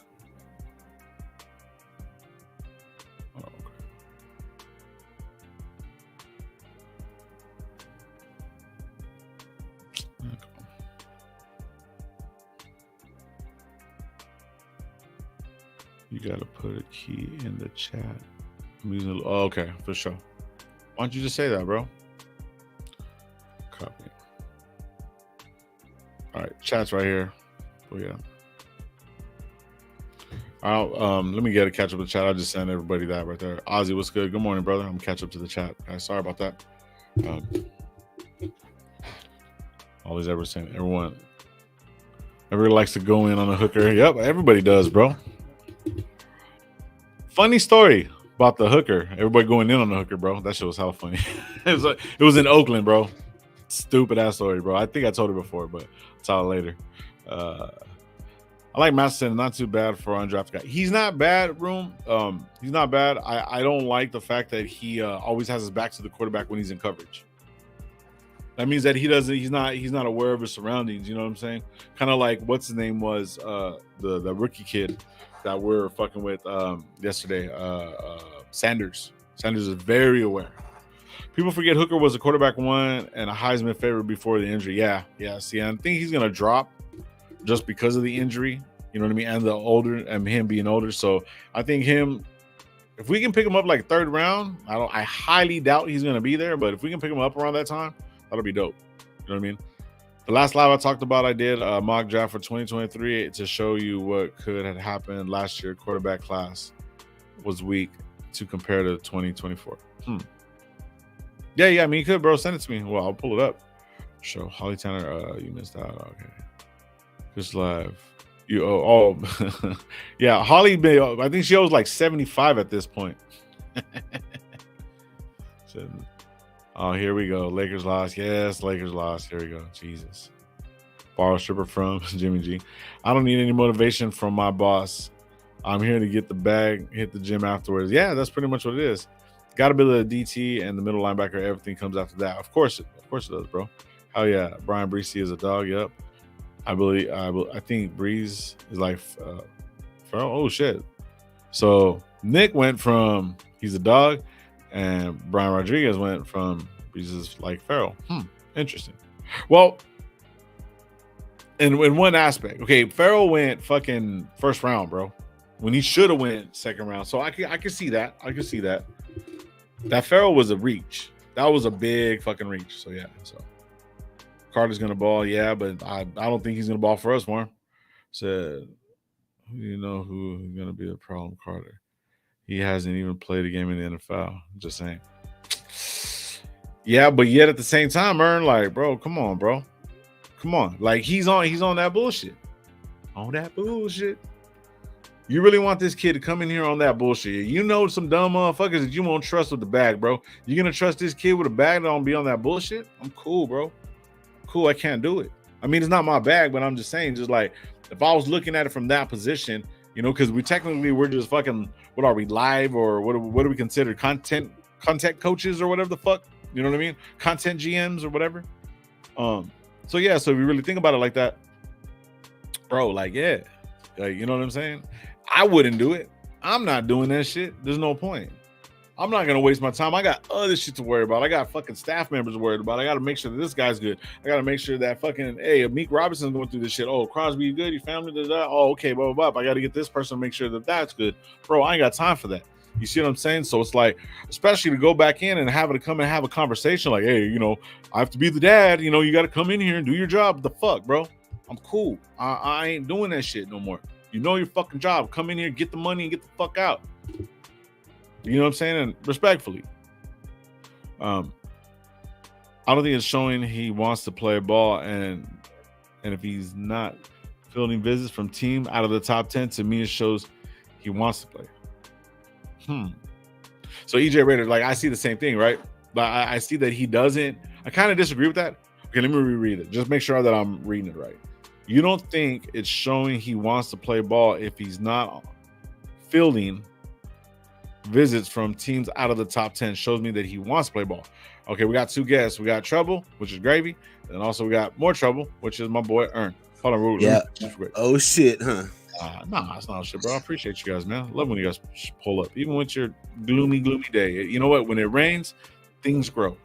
Oh, okay. You gotta put a key in the chat. I'm using. Oh, okay, for sure. Why don't you just say that, bro? Copy. All right, chat's right here. Oh yeah. Let me catch up with the chat. I'll just send everybody that right there. Ozzy, what's good? Good morning, brother. I'm catch up to the chat. Sorry about that. Always ever saying everyone likes to go in on a hooker. Yep, everybody does, bro. Funny story about the hooker. Everybody going in on the hooker, bro. That shit was how funny. It was in Oakland, bro. Stupid ass story, bro. I think I told it before, but I'll tell it later. I like Masterson, not too bad for undrafted guy. He's not bad, Room. He's not bad. I don't like the fact that he always has his back to the quarterback when he's in coverage. That means that he's not aware of his surroundings. You know what I'm saying? Kind of like what's his name was the rookie kid that we're fucking with yesterday. Sanders. Sanders is very aware. People forget Hooker was a quarterback one and a Heisman favorite before the injury. Yeah. See, I think he's gonna drop just because of the injury. You know what I mean? And the older and him being older. So I think if we can pick him up like third round, I highly doubt he's gonna be there. But if we can pick him up around that time, that'll be dope. You know what I mean? The last live I talked about, I did a mock draft for 2023 to show you what could have happened last year. Quarterback class was weak to compare to 2024. Yeah. I mean, you could, bro. Send it to me. Well, I'll pull it up. Show Holly Tanner. You missed out. Okay. Just live. Yeah. Holly, I think she owes like 75 at this point. Oh, here we go. Lakers lost. Yes, Lakers lost. Here we go. Jesus. Borrow stripper from Jimmy G. I don't need any motivation from my boss. I'm here to get the bag, hit the gym afterwards. Yeah, that's pretty much what it is. Got to be the DT and the middle linebacker. Everything comes after that. Of course it does, bro. Hell yeah. Brian Breesy is a dog. Yep. I think Breeze is like oh shit. So Nick went from he's a dog, and Brian Rodriguez went from Breeze is like Farrell. Interesting. Well, in one aspect, okay, Farrell went fucking first round, bro, when he should have went second round. So I can see that. I can see that. That Farrell was a reach. That was a big fucking reach. So yeah. So Carter's gonna ball, yeah, but I don't think he's gonna ball for us, Warren. Said, you know who's gonna be the problem, Carter? He hasn't even played a game in the NFL. Just saying. Yeah, but yet at the same time, Ern, like, bro, come on, bro. Come on. Like he's on that bullshit. On that bullshit. You really want this kid to come in here on that bullshit? You know some dumb motherfuckers that you won't trust with the bag, bro. You gonna trust this kid with a bag that don't be on that bullshit? I'm cool, bro. Cool, I can't do it. I mean, it's not my bag, but I'm just saying, just like if I was looking at it from that position, you know, because we're just fucking, what are we, live, or what do we consider, content coaches or whatever the fuck, you know what I mean? Content GMs or whatever. So yeah, so if you really think about it like that, bro, like, yeah, like, you know what I'm saying? I wouldn't do it. I'm not doing that shit. There's no point. I'm not going to waste my time. I got other shit to worry about. I got fucking staff members worried about. I got to make sure that this guy's good. I got to make sure that fucking, hey, Meek Robinson's going through this shit. Oh, Crosby, you good? Your family does that? Oh, okay, blah, blah, blah. I got to get this person to make sure that that's good. Bro, I ain't got time for that. You see what I'm saying? So it's like, especially to go back in and have it come and have a conversation like, hey, I have to be the dad. You got to come in here and do your job. The fuck, bro? I'm cool. I ain't doing that shit no more. You know your fucking job. Come in here, get the money, and get the fuck out. You know what I'm saying? And respectfully, I don't think it's showing he wants to play ball, and if he's not fielding visits from team out of the top 10, to me it shows he wants to play. So EJ Rader, like, I see the same thing, right? But I see that he doesn't. I kind of disagree with that. Okay, let me reread it. Just make sure that I'm reading it right. You don't think it's showing he wants to play ball if he's not fielding visits from teams out of the top 10? Shows me that he wants to play ball. Okay, we got two guests. We got Trouble, which is Gravy, and also we got more Trouble, which is my boy Ern. Hold on, Rude. Yeah. Oh shit, huh? Nah, it's not shit, bro. I appreciate you guys, man. I love when you guys pull up, even with your gloomy day. You know what? When it rains, things grow.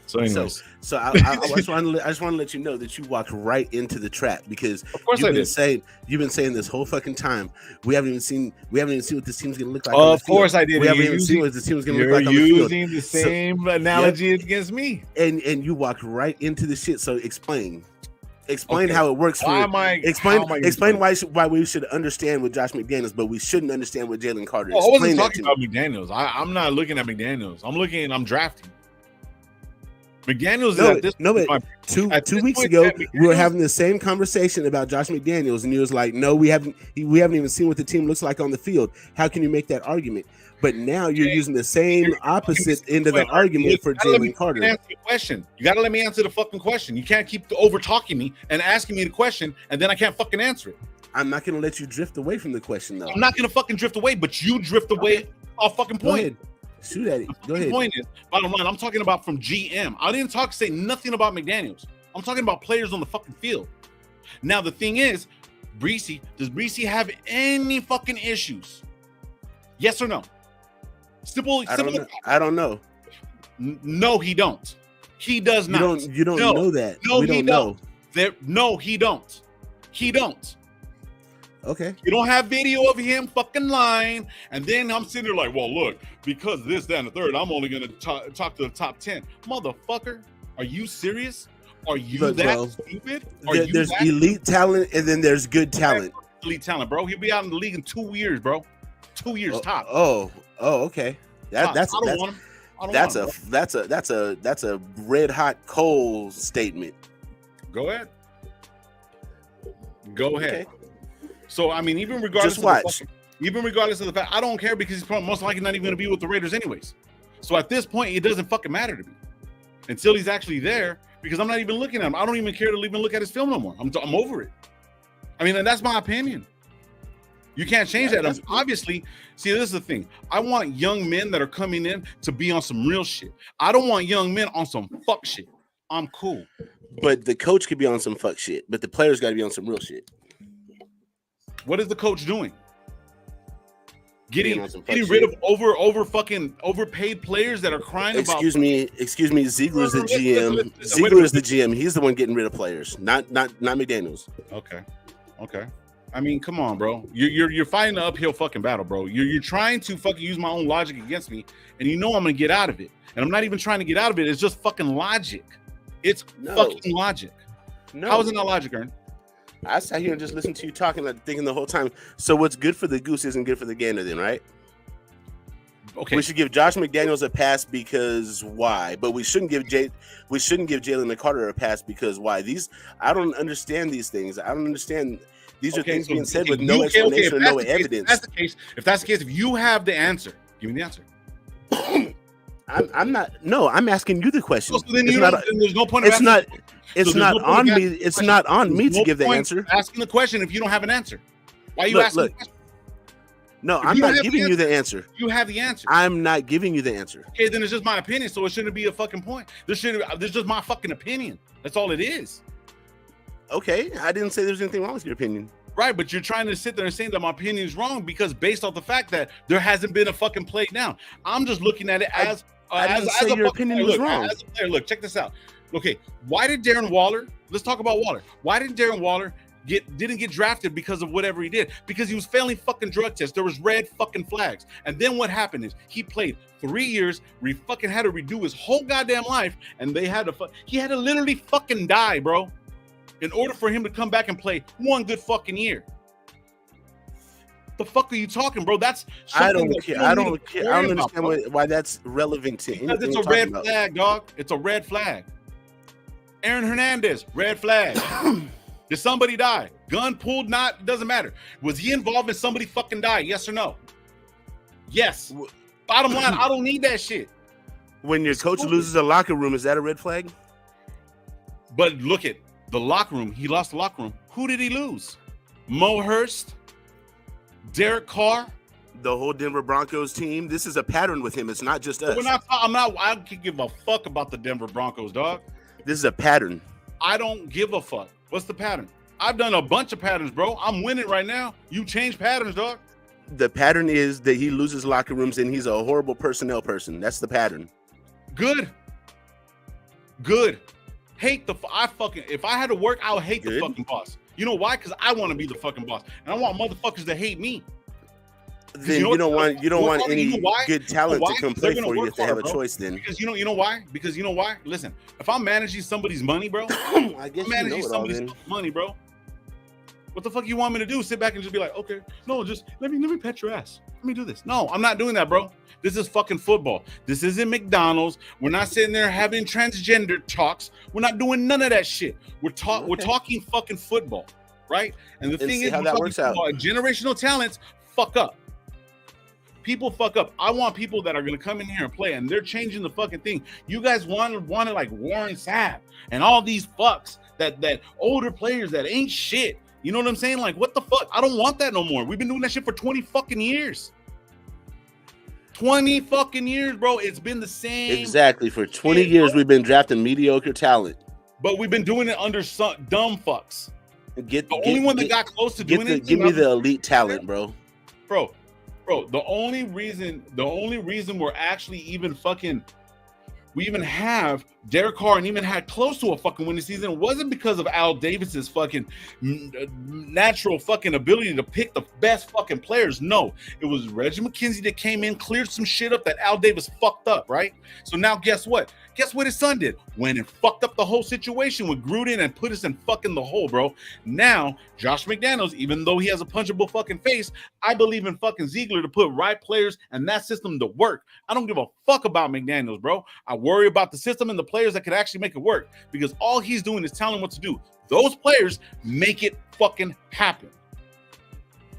So, anyways, so I just want to let you know that you walked right into the trap, because of course you've been saying this whole fucking time we haven't even seen what this team's gonna look like. Of course, I did. We haven't even seen what this team's gonna look like on the field. You're using the same analogy against me, and you walked right into the shit. So explain how it works. Explain why we should understand with Josh McDaniels, but we shouldn't understand with Jalen Carter. I wasn't talking about McDaniels. I'm not looking at McDaniels. I'm drafting. McDaniels but two weeks ago we were having the same conversation about Josh McDaniels, and he was like, "No, we haven't even seen what the team looks like on the field. How can you make that argument?" But now you're using the same opposite end of the argument for Jalen Carter. Answer the question. You got to let me answer the fucking question. You can't keep over talking me and asking me the question, and then I can't fucking answer it. I'm not going to let you drift away from the question, though. I'm not going to fucking drift away, but you drift away off fucking point. Go ahead. Shoot at it. Go ahead. Point is, bottom line, I'm talking about from GM. I didn't say nothing about McDaniels. I'm talking about players on the fucking field. Now, the thing is, does Breesy have any fucking issues? Yes or no? Simple. I don't know. No, he don't. He does not. You don't know that. No, we don't know. No, he don't. He don't. Okay. You don't have video of him fucking lying, and then I'm sitting there like, well, look, because this, that, and the third, I'm only going to talk to the top 10. Motherfucker, are you serious? Are you stupid? There's elite talent, and then there's good talent. Elite talent, bro. He'll be out in the league in 2 years, bro. 2 years top. Oh, okay. That's a red hot coal statement. Go ahead. Okay. So I mean, even regardless of the fact, I don't care, because he's probably most likely not even going to be with the Raiders anyways. So at this point, it doesn't fucking matter to me until he's actually there, because I'm not even looking at him. I don't even care to even look at his film no more. I'm over it. I mean, and that's my opinion. You can't change that. Obviously, see, this is the thing. I want young men that are coming in to be on some real shit. I don't want young men on some fuck shit. I'm cool. But the coach could be on some fuck shit, but the players got to be on some real shit. What is the coach doing? Getting rid of overpaid players that are crying about. Excuse me. Ziegler's the GM. Ziegler's the GM. He's the one getting rid of players, not McDaniels. Okay. I mean, come on, bro. You're fighting an uphill fucking battle, bro. You're trying to fucking use my own logic against me, and you know I'm gonna get out of it. And I'm not even trying to get out of it. It's just fucking logic. It's fucking logic. No. How is it not logic, Ern? I sat here and just listened to you talking, like, thinking the whole time. So what's good for the goose isn't good for the gander, then, right? Okay. We should give Josh McDaniels a pass because why? But we shouldn't give Jalen Carter a pass because why? I don't understand these things. I don't understand. These are things being said with no explanation or no evidence. If that's the case, if you have the answer, give me the answer. I'm not. No, I'm asking you the question. So then there's no point. It's not on me. It's not on me to give the answer. Asking the question if you don't have an answer. Why are you asking the question? No, I'm not giving you the answer. You have the answer. I'm not giving you the answer. Okay, then it's just my opinion, so it shouldn't be a fucking point. This is just my fucking opinion. That's all it is. Okay, I didn't say there's anything wrong with your opinion. Right, but you're trying to sit there and saying that my opinion is wrong because based off the fact that there hasn't been a fucking play down. I'm just looking at it as your opinion was wrong. As a player, look, check this out. Okay, why did Darren Waller? Let's talk about Waller. Why did Darren Waller didn't get drafted because of whatever he did, because he was failing fucking drug tests. There was red fucking flags. And then what happened is he played 3 years, fucking had to redo his whole goddamn life, and he had to literally fucking die, bro, in order for him to come back and play one good fucking year. The fuck are you talking, bro? That's I don't care. I don't understand why that's relevant to anything. Because it's a red flag, dog. It's a red flag. Aaron Hernandez, red flag. Did somebody die? Gun pulled, not, doesn't matter. Was he involved in somebody fucking die? Yes or no? Yes. Bottom line, I don't need that shit. When your coach loses a locker room, is that a red flag? But look at the locker room. He lost the locker room. Who did he lose? Mo Hurst? Derek Carr? The whole Denver Broncos team. This is a pattern with him. It's not just us. I can give a fuck about the Denver Broncos, dog. This is a pattern. I don't give a fuck. What's the pattern? I've done a bunch of patterns, bro. I'm winning right now. You change patterns, dog. The pattern is that he loses locker rooms and he's a horrible personnel person. That's the pattern. Good. Hate if I had to work, I would hate the fucking boss. You know why? Because I want to be the fucking boss, and I want motherfuckers to hate me. Then you don't want any good talent to come play for you if they have a choice. Then because you know why? Because you know why? Listen, if I'm managing somebody's money, bro, I guess I'm managing somebody's money, bro. What the fuck you want me to do? Sit back and just be like, okay, no, just let me pet your ass. Let me do this. No, I'm not doing that, bro. This is fucking football. This isn't McDonald's. We're not sitting there having transgender talks. We're not doing none of that shit. We're talking fucking football, right? And the thing is, how that works out. Generational talents fuck up. People fuck up. I want people that are going to come in here and play, and they're changing the fucking thing. You guys wanted like Warren Sapp and all these fucks that older players that ain't shit. You know what I'm saying? Like, what the fuck? I don't want that no more. We've been doing that shit for 20 fucking years. 20 fucking years, bro. It's been the same. Exactly. For 20 years, we've been drafting mediocre talent. But we've been doing it under some dumb fucks. The only one that got close to doing it. Give me the elite talent, bro. Bro, the only reason we're actually even fucking, we even have Derek Carr and even had close to a fucking winning season wasn't because of Al Davis's fucking natural fucking ability to pick the best fucking players. No, it was Reggie McKenzie that came in, cleared some shit up that Al Davis fucked up, right? So now guess what? Guess what his son did? Went and fucked up the whole situation with Gruden and put us in fucking the hole, bro. Now, Josh McDaniels, even though he has a punchable fucking face, I believe in fucking Ziegler to put right players and that system to work. I don't give a fuck about McDaniels, bro. I worry about the system and the players that could actually make it work, because all he's doing is telling what to do. Those players make it fucking happen.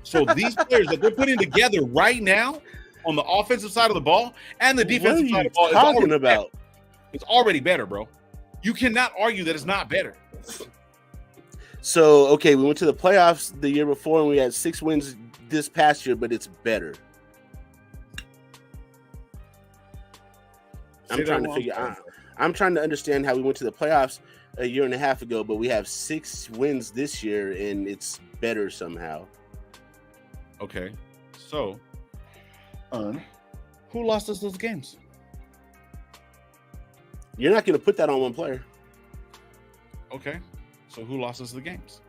So these players that they're putting together right now on the offensive side of the ball and the defensive side of the ball, it's already better, bro. You cannot argue that it's not better. So, okay, we went to the playoffs the year before and we had 6 wins this past year, but it's better. I'm trying to understand how we went to the playoffs a year and a half ago, but we have 6 wins this year and it's better somehow. Okay, so who lost us those games? You're not going to put that on one player. Okay, so who lost us the games?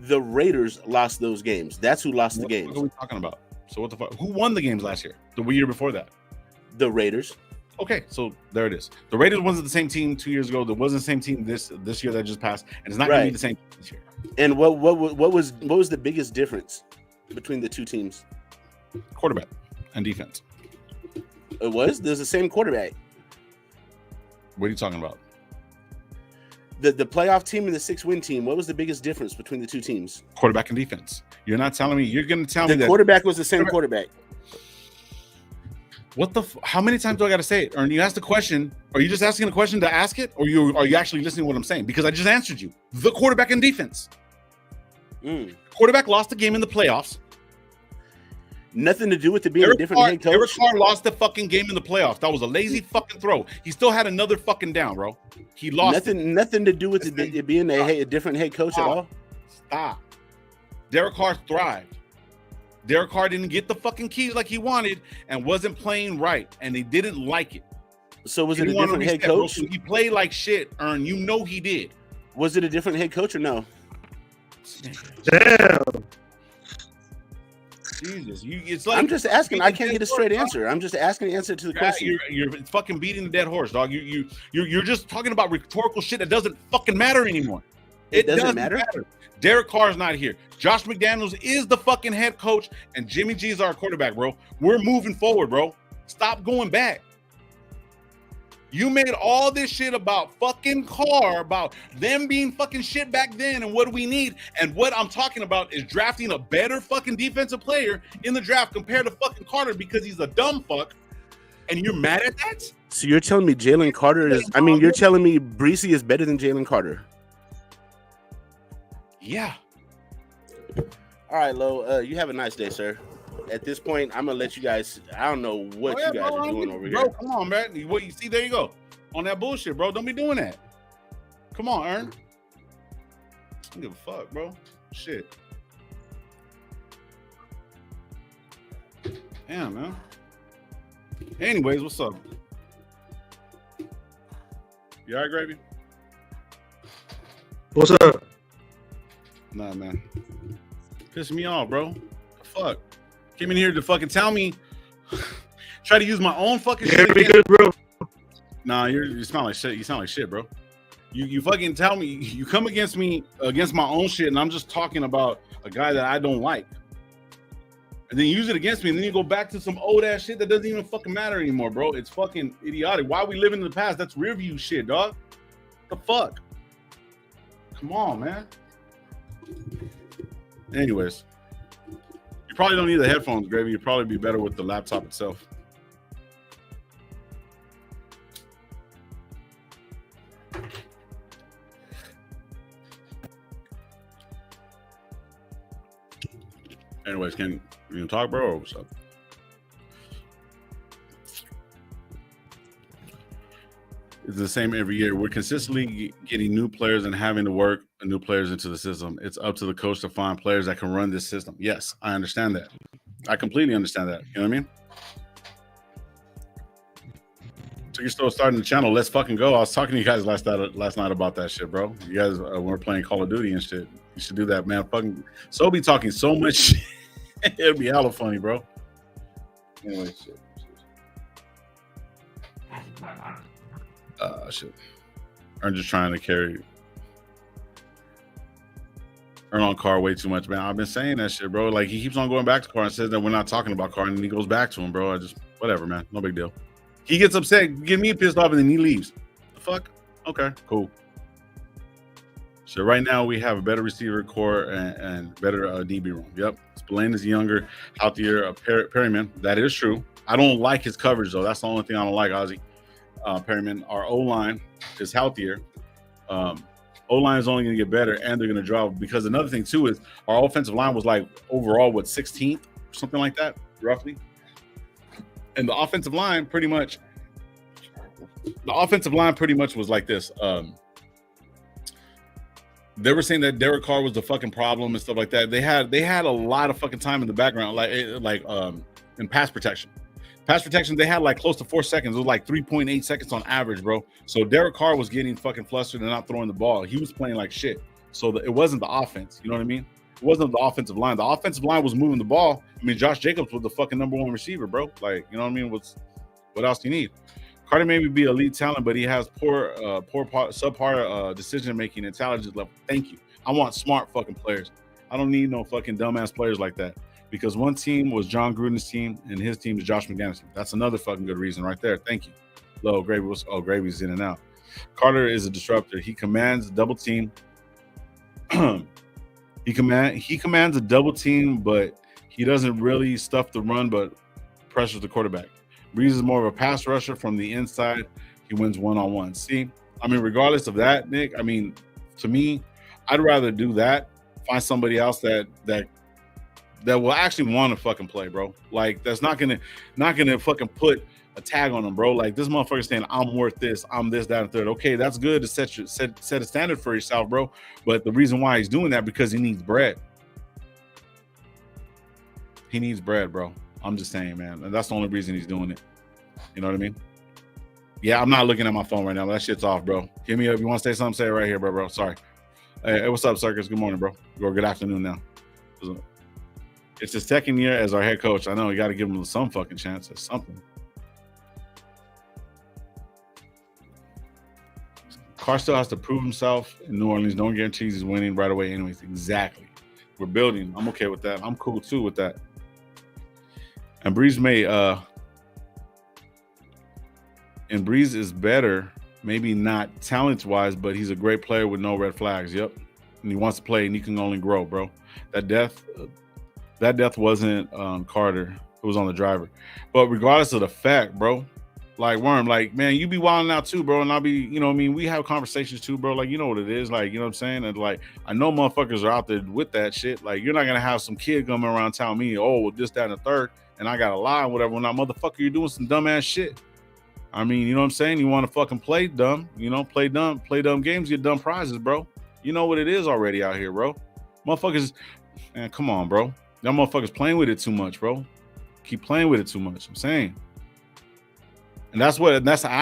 The Raiders lost those games. That's who lost the games. What are we talking about? So what the fuck? Who won the games last year? The year before that? The Raiders. Okay, so there it is. The Raiders wasn't the same team 2 years ago. There wasn't the same team this year that just passed, and it's not going to be the same this year. And what was the biggest difference between the two teams? Quarterback and defense. It was? There's the same quarterback. What are you talking about? The playoff team and the 6-win team. What was the biggest difference between the two teams? Quarterback and defense. You're not telling me. You're going to tell me that the quarterback was the same quarterback. What the? How many times do I got to say it? Or you ask the question. Are you just asking a question to ask it, or are you actually listening to what I'm saying? Because I just answered you. The quarterback and defense. Quarterback lost the game in the playoffs. Nothing to do with it being a different head coach. Derek Carr lost the fucking game in the playoffs. That was a lazy fucking throw. He still had another fucking down, bro. He lost. Nothing to do with it being a different head coach at all. Stop. Derek Carr thrived. Derek Carr didn't get the fucking keys like he wanted and wasn't playing right, and they didn't like it. So was it a different head coach? Bro, he played like shit, Ern. You know he did. Was it a different head coach or no? Damn. Jesus, it's like I'm just asking. I can't get a straight answer. I'm just asking the answer to the question. You're fucking beating the dead horse, dog. You're just talking about rhetorical shit that doesn't fucking matter anymore. It doesn't matter. Derek Carr's not here. Josh McDaniels is the fucking head coach, and Jimmy G is our quarterback, bro. We're moving forward, bro. Stop going back. You made all this shit about fucking Carr, about them being fucking shit back then, and what do we need? And what I'm talking about is drafting a better fucking defensive player in the draft compared to fucking Carter because he's a dumb fuck. And you're mad at that? So you're telling me Jalen Carter is? I mean, you're telling me Breesy is better than Jalen Carter? Yeah. All right, Lo. You have a nice day, sir. At this point, I'm gonna let you guys. I don't know what you guys are doing over here. Bro, come on, man. What you see? There you go. On that bullshit, bro. Don't be doing that. Come on, Ern. I don't give a fuck, bro. Shit. Damn, man. Anyways, what's up? You all right, Gravy? What's up? Nah, man. Pissing me off, bro. The fuck? Came in here to fucking tell me. Try to use my own fucking shit. Be good, bro. Nah, you sound like shit. You sound like shit, bro. You fucking tell me. You come against me against my own shit, and I'm just talking about a guy that I don't like. And then you use it against me, and then you go back to some old ass shit that doesn't even fucking matter anymore, bro. It's fucking idiotic. Why are we living in the past? That's rear view shit, dog. What the fuck? Come on, man. Anyways, you probably don't need the headphones, Gravy. You'd probably be better with the laptop itself. Anyways, can you talk, bro, or what's up? It's the same every year. We're consistently getting new players and having to work new players into the system. It's up to the coach to find players that can run this system. Yes, I understand that. I completely understand that. You know what I mean? So you're still starting the channel. Let's fucking go. I was talking to you guys last night about that shit, bro. You guys were playing Call of Duty and shit. You should do that, man. Fucking so be talking so much shit. It'd be hella funny, bro. Anyway, shit. Shit. I'm just trying to carry Earn on Carr way too much, man. I've been saying that shit, bro. Like, he keeps on going back to Carr and says that we're not talking about Carr, and then he goes back to him, bro. Whatever, man. No big deal. He gets upset, get me pissed off, and then he leaves. The fuck? Okay, cool. So right now we have a better receiver core and better DB room. Yep. Spillane is younger, healthier. Perryman, that is true. I don't like his coverage, though. That's the only thing I don't like, Ozzy. Perryman, our O-line is healthier. O-line is only going to get better, and they're going to drop. Because another thing, too, is our offensive line was like overall, 16th? Or something like that, roughly. And the offensive line pretty much was like this. They were saying that Derek Carr was the fucking problem and stuff like that. They had a lot of fucking time in the background, like in pass protection. Pass protection, they had like close to 4 seconds. It was like 3.8 seconds on average, bro. So Derek Carr was getting fucking flustered and not throwing the ball. He was playing like shit. So it wasn't the offense. You know what I mean? It wasn't the offensive line. The offensive line was moving the ball. I mean, Josh Jacobs was the fucking number one receiver, bro. Like, you know what I mean? What else do you need? Carter may be elite talent, but he has subpar decision-making intelligence level. Thank you. I want smart fucking players. I don't need no fucking dumbass players like that. Because one team was John Gruden's team, and his team is Josh McDaniels' team. That's another fucking good reason right there. Thank you. Low Gravy Gravy's in and out. Carter is a disruptor. He commands double team. He commands a double team, but he doesn't really stuff the run, but pressures the quarterback. Breeze is more of a pass rusher from the inside. He wins one-on-one. See, I mean, regardless of that, Nick, I mean, to me, I'd rather do that. Find somebody else that will actually want to fucking play, bro. Like, that's not gonna fucking put a tag on him, bro. Like, this motherfucker saying, I'm worth this, I'm this, that, and third. Okay, that's good to set a standard for yourself, bro. But the reason why he's doing that because he needs bread. He needs bread, bro. I'm just saying, man. And that's the only reason he's doing it. You know what I mean? Yeah, I'm not looking at my phone right now. That shit's off, bro. Hit me up. If you want to say something, say it right here, bro. Sorry. Hey, what's up, Circus? Good morning, bro. Or good afternoon now. It's his second year as our head coach. I know you got to give him some fucking chance at something. Carr still has to prove himself in New Orleans. No guarantees he's winning right away anyways. Exactly. We're building. I'm okay with that. I'm cool too with that. And Breeze Breeze is better, maybe not talent-wise, but he's a great player with no red flags. Yep. And he wants to play and he can only grow, bro. That death wasn't Carter. It was on the driver. But regardless of the fact, bro, like Worm, like, man, you be wilding out too, bro. And I'll be, you know what I mean? We have conversations too, bro. Like, you know what it is. Like, you know what I'm saying? And like, I know motherfuckers are out there with that shit. Like, you're not going to have some kid coming around telling me, oh, this, that, and the third, and I got to lie or whatever. When that motherfucker, you're doing some dumbass shit. I mean, you know what I'm saying? You want to fucking play dumb, you know, play dumb games, get dumb prizes, bro. You know what it is already out here, bro. Motherfuckers, man, come on, bro. Y'all motherfuckers playing with it too much, bro. Keep playing with it too much. I'm saying. And I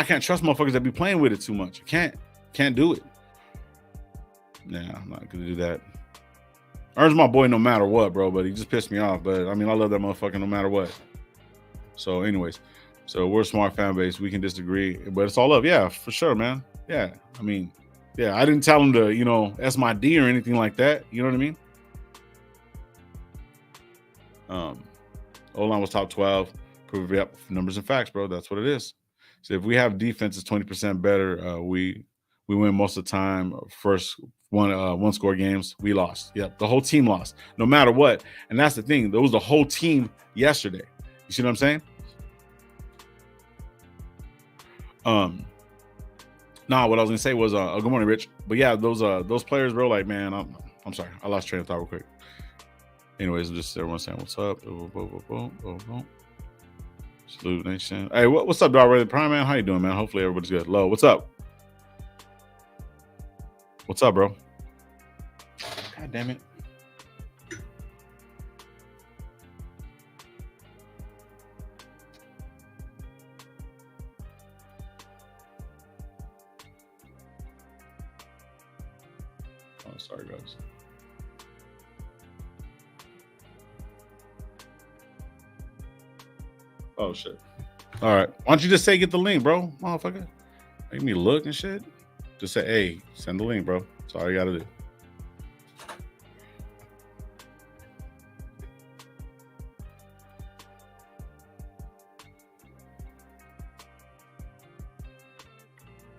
can't trust motherfuckers that be playing with it too much. I can't do it. Nah, I'm not gonna do that. Ern's my boy no matter what, bro, but he just pissed me off. But I mean, I love that motherfucker no matter what. So, anyways, we're a smart fan base. We can disagree, but it's all love. Yeah, for sure, man. Yeah. I mean, yeah, I didn't tell him to, you know, S my D or anything like that. You know what I mean? O-line was top 12. Prove yep, numbers and facts, bro. That's what it is. So if we have defense is 20% better, we win most of the time. First one score games, we lost. Yep, the whole team lost, no matter what. And that's the thing. There was the whole team yesterday. You see what I'm saying? Nah, what I was gonna say was good morning, Rich. But yeah, those players, bro, like, man, I'm sorry, I lost train of thought real quick. Anyways, just everyone saying what's up. Salute Nation. Hey, what's up, dog? Ready Prime, man? How you doing, man? Hopefully everybody's good. Low, what's up? What's up, bro? God damn it. Oh, sorry, guys. Oh, shit. All right. Why don't you just say get the link, bro? Motherfucker. Make me look and shit. Just say, hey, send the link, bro. That's all you got to do.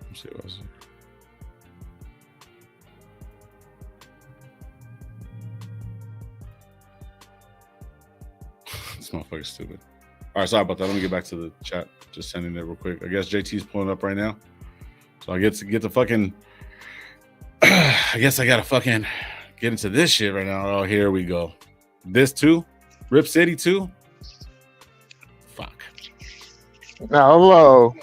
Let's see what else. This motherfucker's stupid. All right, sorry about that. Let me get back to the chat. Just sending it real quick. I guess JT's pulling up right now. So I get the fucking I guess I gotta fucking get into this shit right now. Oh, here we go. This too? Rip City too? Fuck. Now, hello.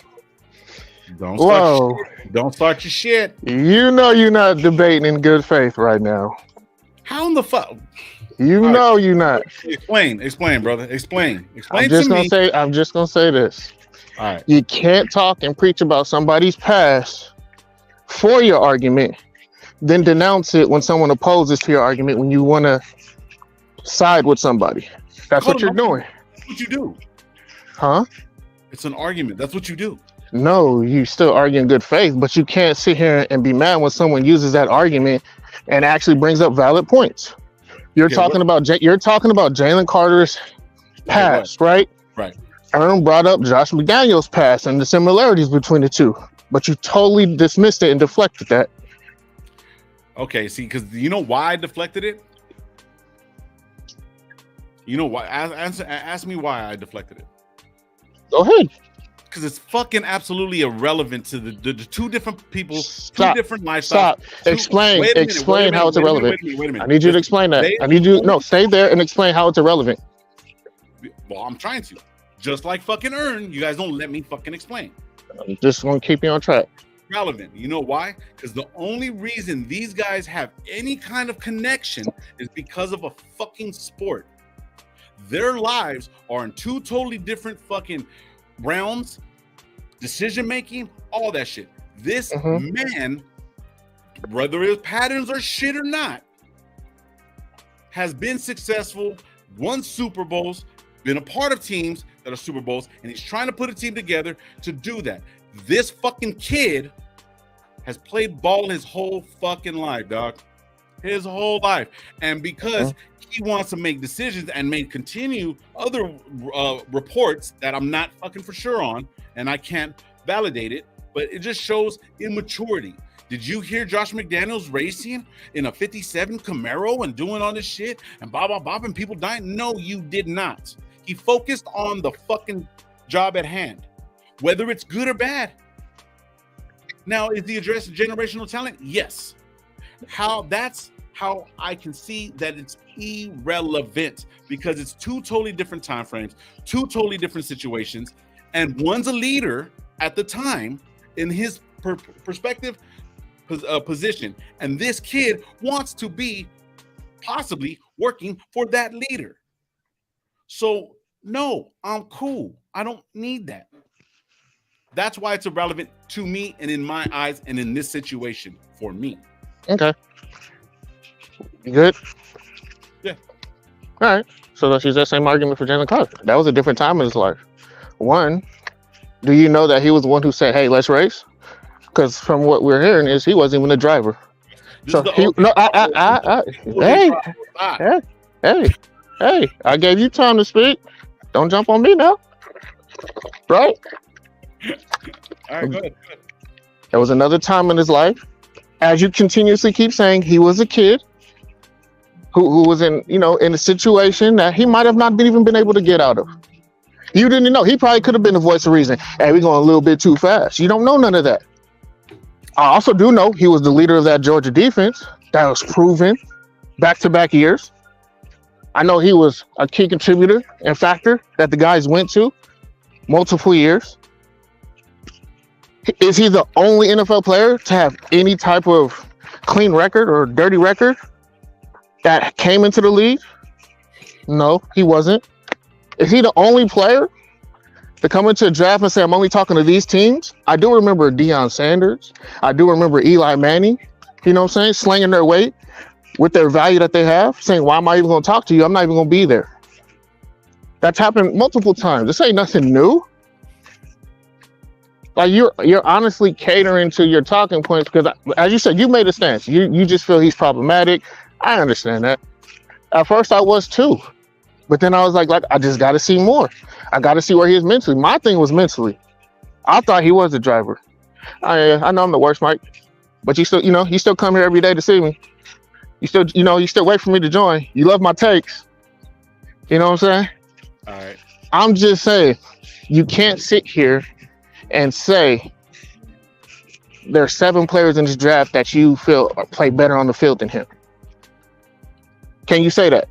Don't start your shit. You know you're not debating in good faith right now. How in the fuck? You all know right. you're not. Explain, brother. Explain I'm just gonna say this. All right. You can't talk and preach about somebody's past for your argument, then denounce it when someone opposes to your argument when you want to side with somebody. That's what you're doing. That's what you do. Huh? It's an argument. That's what you do. No, you still argue in good faith, but you can't sit here and be mad when someone uses that argument and actually brings up valid points. You're talking about Jalen Carter's past, right? Right. Aaron brought up Josh McDaniels' past and the similarities between the two, but you totally dismissed it and deflected that. Okay, see, because you know why I deflected it? You know why? Ask me why I deflected it. Go ahead. Because it's fucking absolutely irrelevant to the two different people, Stop. two different lifestyles. Stop. Explain how it's irrelevant. Wait a minute. I need you to explain that. Stay there and explain how it's irrelevant. Well, I'm trying to. Just like fucking Earn, you guys don't let me fucking explain. I'm just going to keep you on track. Relevant. You know why? Because the only reason these guys have any kind of connection is because of a fucking sport. Their lives are in two totally different fucking realms, decision making, all that shit. This man whether his patterns are shit or not, has been successful, won Super Bowls, been a part of teams that are Super Bowls, and he's trying to put a team together to do that. This fucking kid has played ball his whole fucking life, dog. His whole life. And because he wants to make decisions and may continue other reports that I'm not fucking for sure on, and I can't validate it, but it just shows immaturity. Did you hear Josh McDaniels racing in a 57 Camaro and doing all this shit and bob and people dying? No, you did not. He focused on the fucking job at hand, whether it's good or bad. Now, is he addressing generational talent? Yes. That's how I can see that it's irrelevant, because it's two totally different time frames, two totally different situations, and one's a leader at the time in his perspective position, and this kid wants to be possibly working for that leader. So no, I'm cool. I don't need that. That's why it's irrelevant to me and in my eyes and in this situation for me. Okay. You good? Yeah. All right. So let's use that same argument for Jalen Carter. That was a different time in his life. One, do you know that he was the one who said, "Hey, let's race"? Because from what we're hearing is he wasn't even the driver. Hey, I gave you time to speak. Don't jump on me now. Right? All right, go ahead. There was another time in his life, as you continuously keep saying, he was a kid who was in a situation that he might have not even been able to get out of. You didn't know. He probably could have been the voice of reason. Hey, we're going a little bit too fast. You don't know none of that. I also do know he was the leader of that Georgia defense that was proven back-to-back years. I know he was a key contributor and factor that the guys went to multiple years. Is he the only NFL player to have any type of clean record or dirty record that came into the league? No, he wasn't. Is he the only player to come into a draft and say, I'm only talking to these teams? I do remember Deion Sanders. I do remember Eli Manning, you know what I'm saying, slinging their weight with their value that they have, saying, why am I even going to talk to you? I'm not even going to be there. That's happened multiple times. This ain't nothing new. Like you're honestly catering to your talking points because, as you said, you made a stance. You just feel he's problematic. I understand that. At first, I was too, but then I was like I just got to see more. I got to see where he is mentally. My thing was mentally. I thought he was the driver. I know I'm the worst, Mike, but you still come here every day to see me. You still wait for me to join. You love my takes. You know what I'm saying? All right. I'm just saying, you can't sit here and say there are 7 players in this draft that you feel play better on the field than him. Can you say that?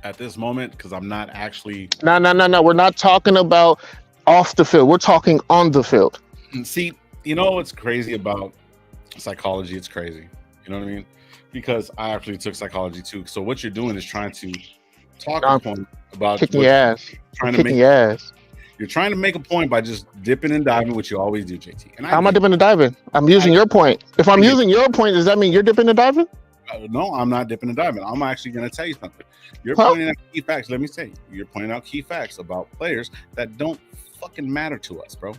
At this moment, because I'm not actually... No. We're not talking about off the field. We're talking on the field. See, you know what's crazy about psychology? It's crazy. You know what I mean? Because I actually took psychology too. So what you're doing is trying to talk about kicking your ass. You're trying to make a point by just dipping and diving, which you always do, JT. And how am I dipping and diving? I'm using your point. If I'm using your point, does that mean you're dipping and diving? No, I'm not dipping and diving. I'm actually going to tell you something. You're pointing out key facts. Let me say, you're pointing out key facts about players that don't fucking matter to us, bro.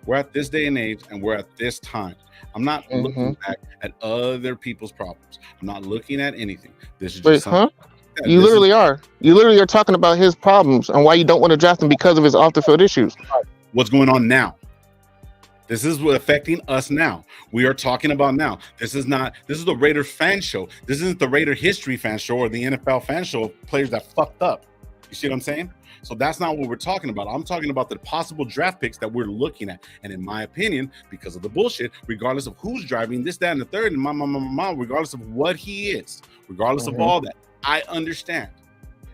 We're at this day and age, and we're at this time. I'm not looking back at other people's problems. I'm not looking at anything. This is just something. You literally are. You literally are talking about his problems and why you don't want to draft him because of his off-the-field issues. What's going on now? This is what affecting us now. We are talking about now. This is the Raiders fan show. This isn't the Raider history fan show or the NFL fan show of players that fucked up. You see what I'm saying? So that's not what we're talking about. I'm talking about the possible draft picks that we're looking at. And in my opinion, because of the bullshit, regardless of who's driving this, that, and the third, and regardless of what he is, regardless of all that, I understand.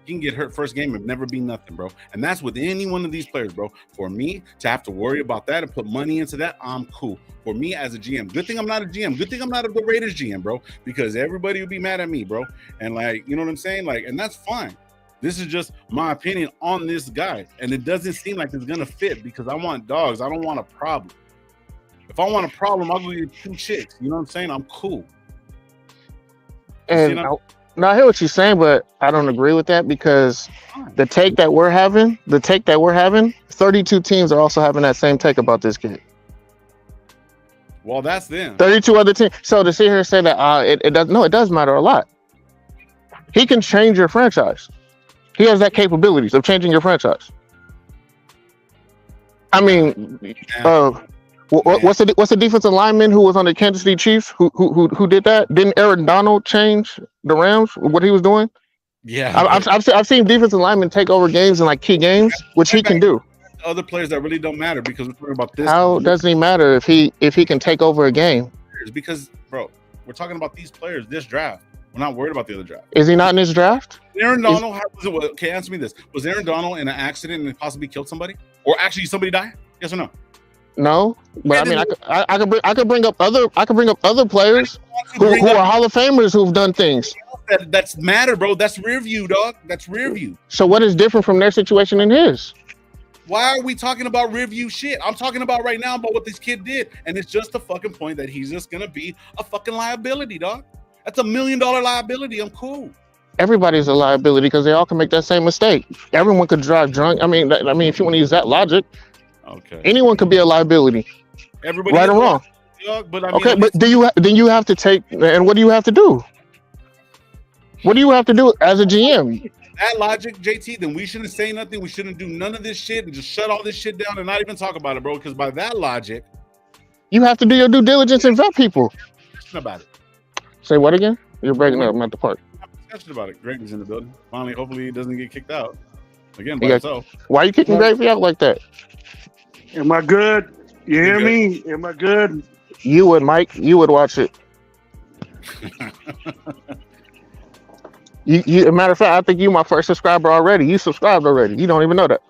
You can get hurt first game and never be nothing, bro. And that's with any one of these players, bro. For me to have to worry about that and put money into that, I'm cool. For me as a GM, good thing I'm not a GM. Good thing I'm not the Raiders GM, bro, because everybody would be mad at me, bro. And you know what I'm saying? And that's fine. This is just my opinion on this guy. And it doesn't seem like it's going to fit because I want dogs. I don't want a problem. If I want a problem, I'll go get 2 chicks. You know what I'm saying? I'm cool. And now I hear what you're saying, but I don't agree with that because the take that we're having, 32 teams are also having that same take about this kid. Well, that's them. 32 other teams. So to sit here and say that it does matter a lot. He can change your franchise. He has that capabilities of changing your franchise. I mean, what's the defensive lineman who was on the Kansas City Chiefs who did that? Didn't Aaron Donald change the Rams? What he was doing? Yeah, I've seen defensive linemen take over games in like key games, which he can do. Other players that really don't matter because we're talking about this. How doesn't he matter if he can take over a game? Because, bro, we're talking about these players, this draft. We're not worried about the other draft. Is he not in this draft? Aaron Donald, okay, answer me this. Was Aaron Donald in an accident and possibly killed somebody? Or actually somebody died? Yes or no? No, but I mean, I could bring up other players who are Hall of Famers who've done things. That's matter, bro. That's rear view, dog. That's rear view. So what is different from their situation and his? Why are we talking about rear view shit? I'm talking about right now about what this kid did, and it's just a fucking point that he's just gonna be a fucking liability, dog. That's $1 million liability. I'm cool. Everybody's a liability because they all can make that same mistake. Everyone could drive drunk. I mean, if you want to use that logic, okay, anyone could be a liability. Everybody, right or wrong. But I mean, okay, but then you have to take, and what do you have to do? What do you have to do as a GM? That logic, JT, then we shouldn't say nothing. We shouldn't do none of this shit and just shut all this shit down and not even talk about it, bro. Because by that logic, you have to do your due diligence and vet people. About it. Say what again? You're breaking up. I'm at the park. Discussion about it. Greg is in the building. Finally, hopefully, he doesn't get kicked out again by himself. Why are you kicking Gravy out like that? Am I good? You hear me? Am I good? You would, Mike. You would watch it. You, a matter of fact, I think you my first subscriber already. You subscribed already. You don't even know that.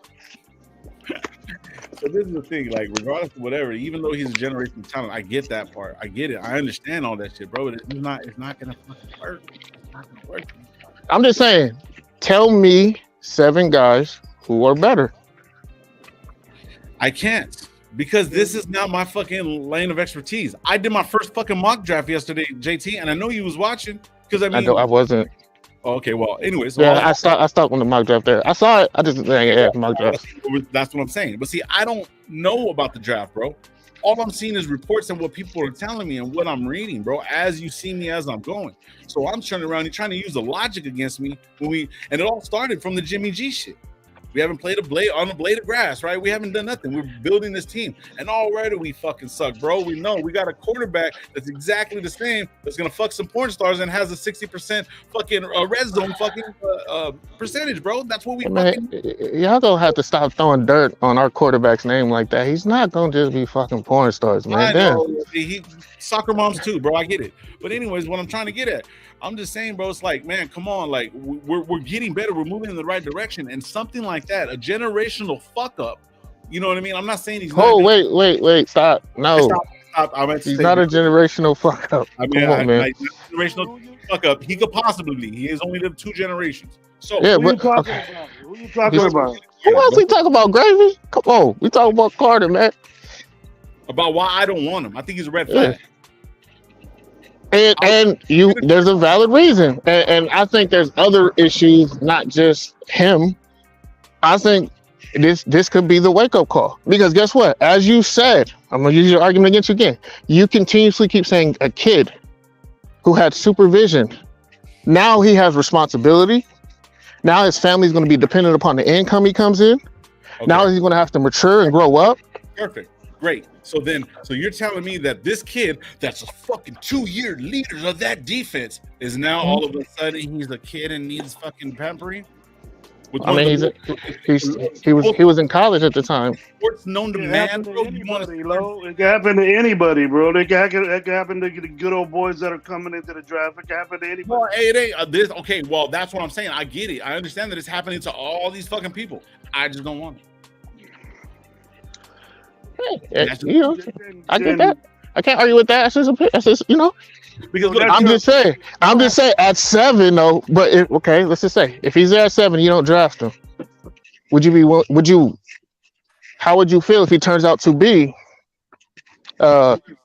So this is the thing, like, regardless of whatever, even though he's a generational talent, I get that part. I get it. I understand all that shit, bro. It's not gonna fucking work. It's not gonna work. I'm just saying, tell me 7 guys who are better. I can't, because this is not my fucking lane of expertise. I did my first fucking mock draft yesterday, JT, and I know you was watching because I wasn't. Okay, well, anyways. Yeah, I stopped on the mock draft there. I saw it. I just mock draft. That's what I'm saying. But see, I don't know about the draft, bro. All I'm seeing is reports and what people are telling me and what I'm reading, bro, as you see me as I'm going. So I'm turning around and trying to use the logic against me and it all started from the Jimmy G shit. We haven't played a blade of grass, right? We haven't done nothing. We're building this team. And already we fucking suck, bro. We know we got a quarterback that's exactly the same, that's going to fuck some porn stars and has a 60% fucking red zone fucking percentage, bro. That's what we fucking... Y'all going to have to stop throwing dirt on our quarterback's name like that. He's not going to just be fucking porn stars, man. I know. Soccer moms too, bro. I get it. But anyways, what I'm trying to get at, I'm just saying, bro, it's like, man, come on. Like, we're getting better. We're moving in the right direction. And something like that, a generational fuck up, you know what I mean? I'm not saying he's wait, stop. No. Stop. He's not a generational fuck up. I mean, like, generational fuck up. He could possibly be. He has only lived 2 generations. So, yeah, who are you talking about? Who else we talking about? Gravy? Come on. We talking about Carter, man. About why I don't want him. I think he's a red flag. Yeah. And there's a valid reason. And I think there's other issues, not just him. I think this could be the wake-up call. Because guess what? As you said, I'm going to use your argument against you again. You continuously keep saying a kid who had supervision. Now he has responsibility. Now his family's going to be dependent upon the income he comes in. Okay. Now he's going to have to mature and grow up. Perfect. Great. So you're telling me that this kid that's a fucking 2-year leader of that defense is now all of a sudden he's a kid and needs fucking pampering? I mean, he was in college at the time. Sports known to man, bro. It can happen to anybody, bro. It can happen to the good old boys that are coming into the draft. It can happen to anybody. Well, it ain't okay. Well, that's what I'm saying. I get it. I understand that it's happening to all these fucking people. I just don't want it. I get that. I can't argue with that. That's just because look, I'm just saying at 7 though. But let's just say if he's there at 7, you don't draft him. How would you feel if he turns out to be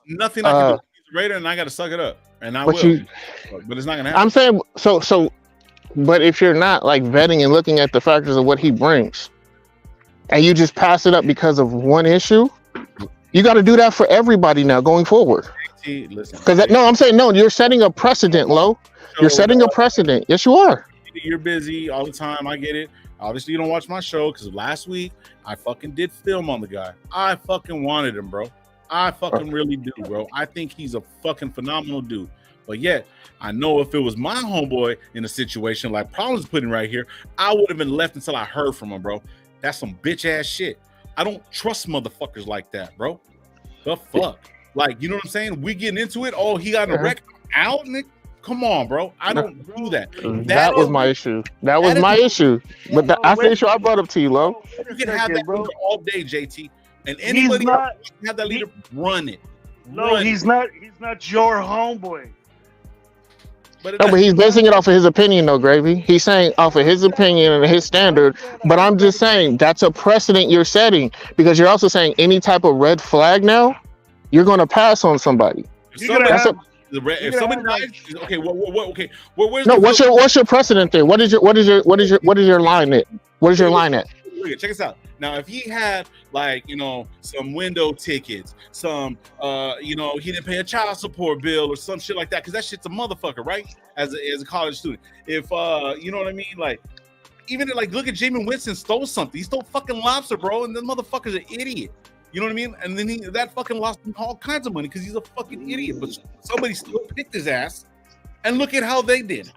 Nothing I can do. He's a Raider, and I got to suck it up, and I will. But it's not gonna happen. I'm saying so. But if you're not like vetting and looking at the factors of what he brings, and you just pass it up because of one issue, you got to do that for everybody now going forward. Because I'm saying no. You're setting a precedent, Lo. You're setting a precedent. Yes, you are. You're busy all the time. I get it. Obviously, you don't watch my show because last week I fucking did film on the guy. I fucking wanted him, bro. I fucking really do, bro. I think he's a fucking phenomenal dude. But yet, I know if it was my homeboy in a situation like Problems putting right here, I would have been left until I heard from him, bro. That's some bitch ass shit. I don't trust motherfuckers like that, bro. The fuck? Like, you know what I'm saying? We getting into it. Oh, he got a wreck out, Nick. Come on, bro. I don't do that. That was my issue. That was my issue. But that's the issue I brought up to you, Lo. You can have that leader all day, JT. And anybody else can have that leader, run it. No, he's not your homeboy. But he's basing it off of his opinion, though, Gravy. He's saying off of his opinion and his standard. But I'm just saying that's a precedent you're setting because you're also saying any type of red flag now, you're going to pass on somebody. If somebody dies, okay, okay. What's your precedent there? What is your line at? What is your line at? Look, check this out. Now, if he had some window tickets, some he didn't pay a child support bill or some shit like that, because that shit's a motherfucker, right? As a college student, if you know what I mean, like even like look at Jameis Winston stole something. He stole fucking lobster, bro, and the motherfucker's an idiot. You know what I mean? And then that fucking lost him all kinds of money because he's a fucking idiot. But somebody still picked his ass, and look at how they did.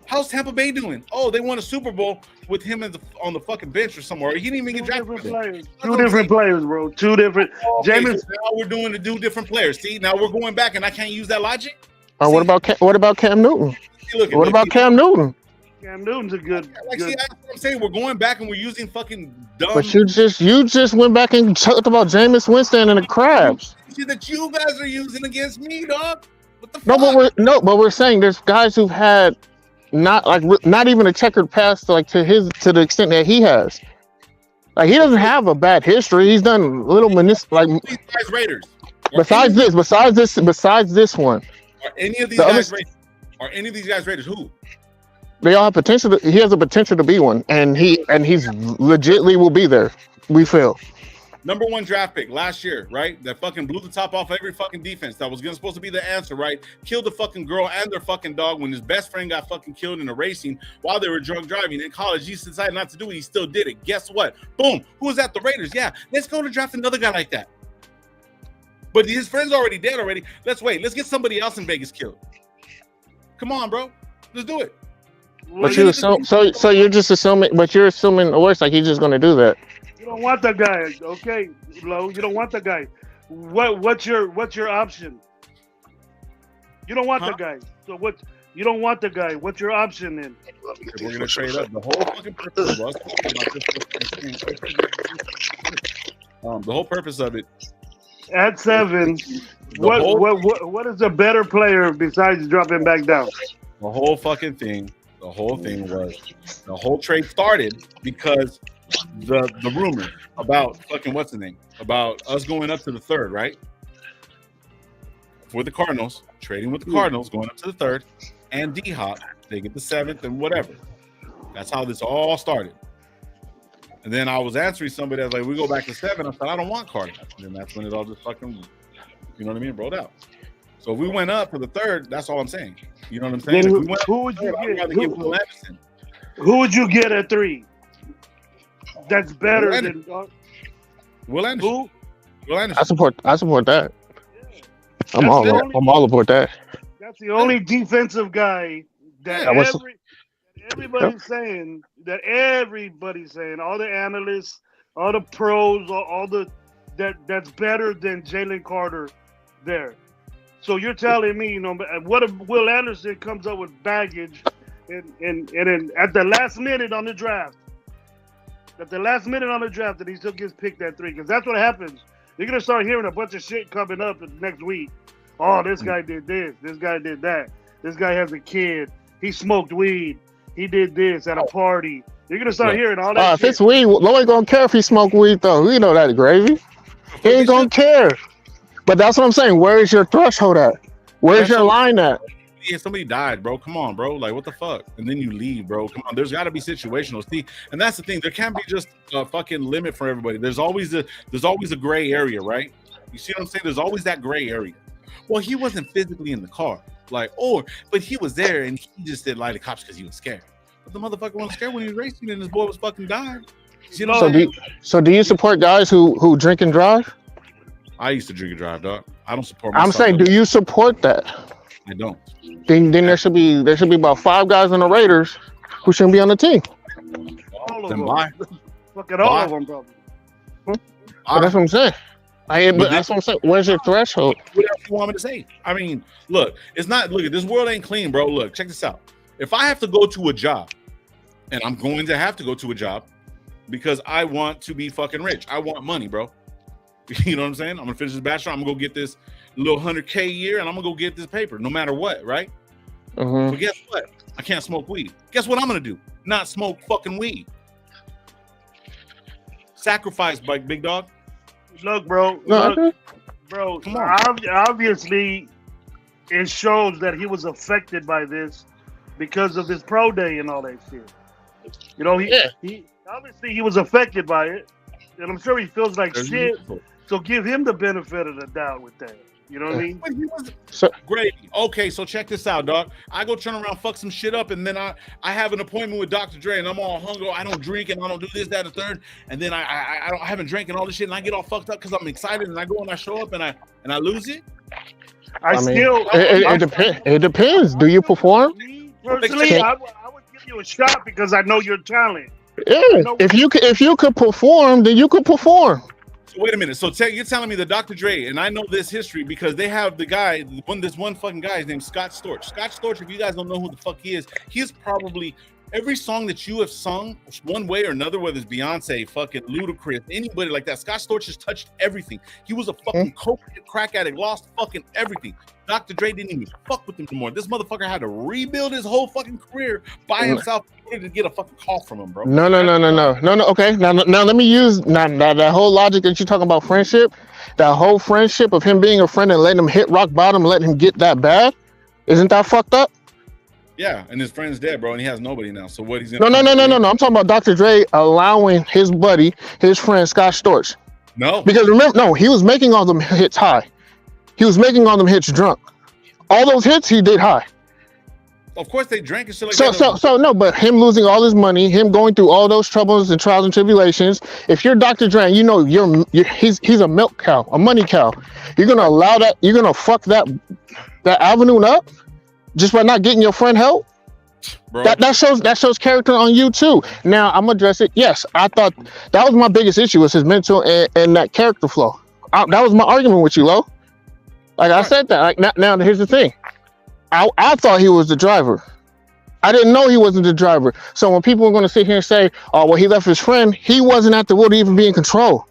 How's Tampa Bay doing? Oh, they won a Super Bowl with him on the fucking bench or somewhere. He didn't even get drafted. Two different players, bro. Two different. Okay, Jameis. So now we're doing to do different players. See, now we're going back, and I can't use that logic. What about Cam Newton? What about Cam Newton? Cam Newton's a good. See, that's what I'm saying. We're going back and we're using fucking dumb. But you just went back and talked about Jameis Winston and the Crabs. That you guys are using against me, dog. What the fuck? But we're saying there's guys who've had not even a checkered past to the extent that he has. Like he doesn't have a bad history. He's done little these guys Raiders. Besides this one. Are any of these guys Raiders? Are any of these guys Raiders? Who? They all have potential. He has a potential to be one, and he's legitly will be there. We feel. Number 1 draft pick last year, right? That fucking blew the top off every fucking defense. That was supposed to be the answer, right? Killed the fucking girl and their fucking dog when his best friend got fucking killed in a racing while they were drunk driving. In college, he decided not to do it. He still did it. Guess what? Boom. Who was at the Raiders? Yeah. Let's go to draft another guy like that. But his friend's already dead already. Let's wait. Let's get somebody else in Vegas killed. Come on, bro. Let's do it. But so you're just assuming, but you're assuming the worst, like he's just gonna do that. You don't want that guy, okay, Lo? You don't want that guy. What's your option? You don't want the guy. So what? You don't want the guy. What's your option then? We're gonna trade up the whole fucking purpose of the whole purpose of it. At 7, what is a better player besides dropping back down? The whole fucking thing. The whole thing was the whole trade started because the rumor about fucking what's the name about us going up to the 3rd, right? For the Cardinals, trading with the Cardinals, going up to the 3rd, and D-Hop, they get the 7th and whatever. That's how this all started. And then I was answering somebody that was like, we go back to 7. I said, I don't want Cardinals. And then that's when it all just fucking, you know what I mean, rolled out. So if we went up for the 3rd, that's all I'm saying. You know what I'm saying? Who would you get? Who would you get at 3? That's better than Will Anderson. Who? Will Anderson. I support that. I'm all aboard that. That's the only defensive guy that everybody's saying. That everybody's saying. All the analysts, all the pros, all the that's better than Jalen Carter there. So you're telling me, what if Will Anderson comes up with baggage and then at the last minute on the draft, that he still gets picked at 3? Because that's what happens. You're going to start hearing a bunch of shit coming up next week. Oh, this guy did this. This guy did that. This guy has a kid. He smoked weed. He did this at a party. You're going to start hearing all that shit. If it's weed, Lo ain't going to care if he smoked weed, though. We know that, Gravy. He ain't going to care. But that's what I'm saying. Where is your threshold at? Where's your line at? Yeah, somebody died, bro. Come on, bro. Like, what the fuck? And then you leave, bro. Come on. There's got to be situational. See, and that's the thing. There can't be just a fucking limit for everybody. There's always a gray area, right? You see what I'm saying? There's always that gray area. Well, he wasn't physically in the car, like, but he was there, and he just didn't lie to cops because he was scared. But the motherfucker wasn't scared when he was racing, and his boy was fucking dying. You know so do you support guys who drink and drive? I used to drink and drive, dog. I don't support. I'm saying, do you support that? I don't. Then there should be about 5 guys in the Raiders who shouldn't be on the team. All of them. Why? Look at all of them, bro. That's what I'm saying. That's what I'm saying. Where's your threshold? What else you want me to say? I mean, look, it's not. Look, this world ain't clean, bro. Look, check this out. If I have to go to a job, and I'm going to have to go to a job because I want to be fucking rich. I want money, bro. You know what I'm saying? I'm gonna finish this bachelor. I'm gonna go get this little $100K a year, and I'm gonna go get this paper, no matter what, right? Mm-hmm. But guess what? I can't smoke weed. Guess what I'm gonna do? Not smoke fucking weed. Sacrifice, big dog. Look, bro. Bro. Come on. Obviously, it shows that he was affected by this because of his pro day and all that shit. You know, he obviously he was affected by it, and I'm sure he feels like shit. So give him the benefit of the doubt with that. You know what I mean? Great. Okay, so check this out, dog. I go turn around, fuck some shit up, and then I have an appointment with Dr. Dre, and I'm all hungry. I don't drink, and I don't do this, that, and the third. And then I haven't drank and all this shit, and I get all fucked up because I'm excited, and I go and I show up, and I lose it. It depends. Do you perform? Personally, I would give you a shot because I know your talent. Yeah. If you could perform, then you could perform. So wait a minute. So you're telling me that Dr. Dre, and I know this history because they have the guy, this one fucking guy, his name's Scott Storch. Scott Storch, if you guys don't know who the fuck he is probably every song that you have sung one way or another, whether it's Beyonce, fucking Ludacris, anybody like that. Scott Storch has touched everything. He was a fucking coke crack addict, lost fucking everything. Dr. Dre didn't even fuck with him anymore. This motherfucker had to rebuild his whole fucking career by himself in order to get a fucking call from him, bro. No. Okay, now let me use that whole logic that you're talking about friendship. That whole friendship of him being a friend and letting him hit rock bottom, letting him get that bad. Isn't that fucked up? Yeah, and his friend's dead, bro, and he has nobody now. So what he's gonna No. I'm talking about Dr. Dre allowing his buddy, his friend Scott Storch. No, because remember, he was making all them hits high. He was making all them hits drunk. All those hits he did high. Of course they drank and shit like that. So no, but him losing all his money, him going through all those troubles and trials and tribulations. If you're Dr. Dre, you know he's a milk cow, a money cow. You're gonna allow that? You're gonna fuck that avenue up just by not getting your friend help? Bro. That shows character on you too. Now I'm gonna address it. Yes, I thought that was my biggest issue was his mental and that character flow. That was my argument with you, Lo. Like I said that. Like now here's the thing. I thought he was the driver. I didn't know he wasn't the driver. So when people are going to sit here and say, "Oh, well, he left his friend," he wasn't at the wheel to even be in control.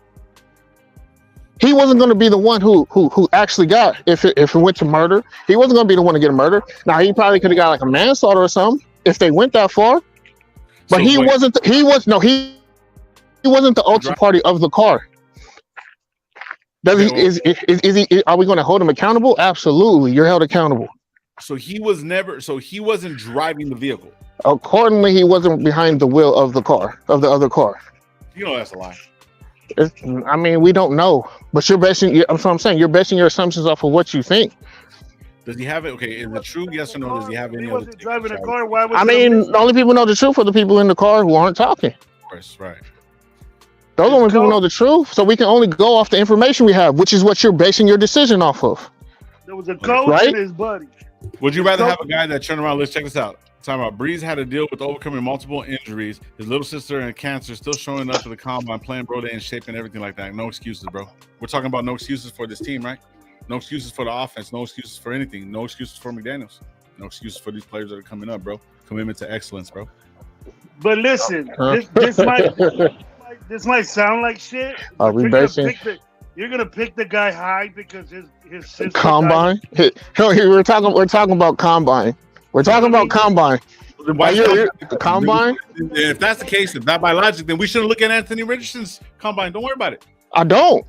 He wasn't going to be the one who actually got if it went to murder. He wasn't going to be the one to get a murder. Now he probably could have got like a manslaughter or something if they went that far. But he wasn't the ultra party of the car. Are we going to hold him accountable? Absolutely, you're held accountable. So he wasn't driving the vehicle. Accordingly, he wasn't behind the wheel of the other car. You know that's a lie. We don't know, but you're basing. That's what I'm saying. You're basing your assumptions off of what you think. Does he have it? Okay, is it true? Yes or no? Does he have any? He wasn't driving a car. Why was the only people know the truth are the people in the car who aren't talking. Of course, right. Those only people know the truth, so we can only go off the information we have, which is what you're basing your decision off of. There was a coach and his buddy. Would you rather have a guy that turned around? Let's check this out. Talking about Breeze had to deal with overcoming multiple injuries. His little sister and cancer still showing up to the combine, playing bro day in shape and everything like that. No excuses, bro. We're talking about no excuses for this team, right? No excuses for the offense. No excuses for anything. No excuses for McDaniels. No excuses for these players that are coming up, bro. Commitment to excellence, bro. But listen, this might sound like shit. You're gonna pick the guy high because his sister combine. We're talking about combine. We're talking about combine. Combine. If that's the case, if that by logic, then we shouldn't look at Anthony Richardson's combine. Don't worry about it. I don't.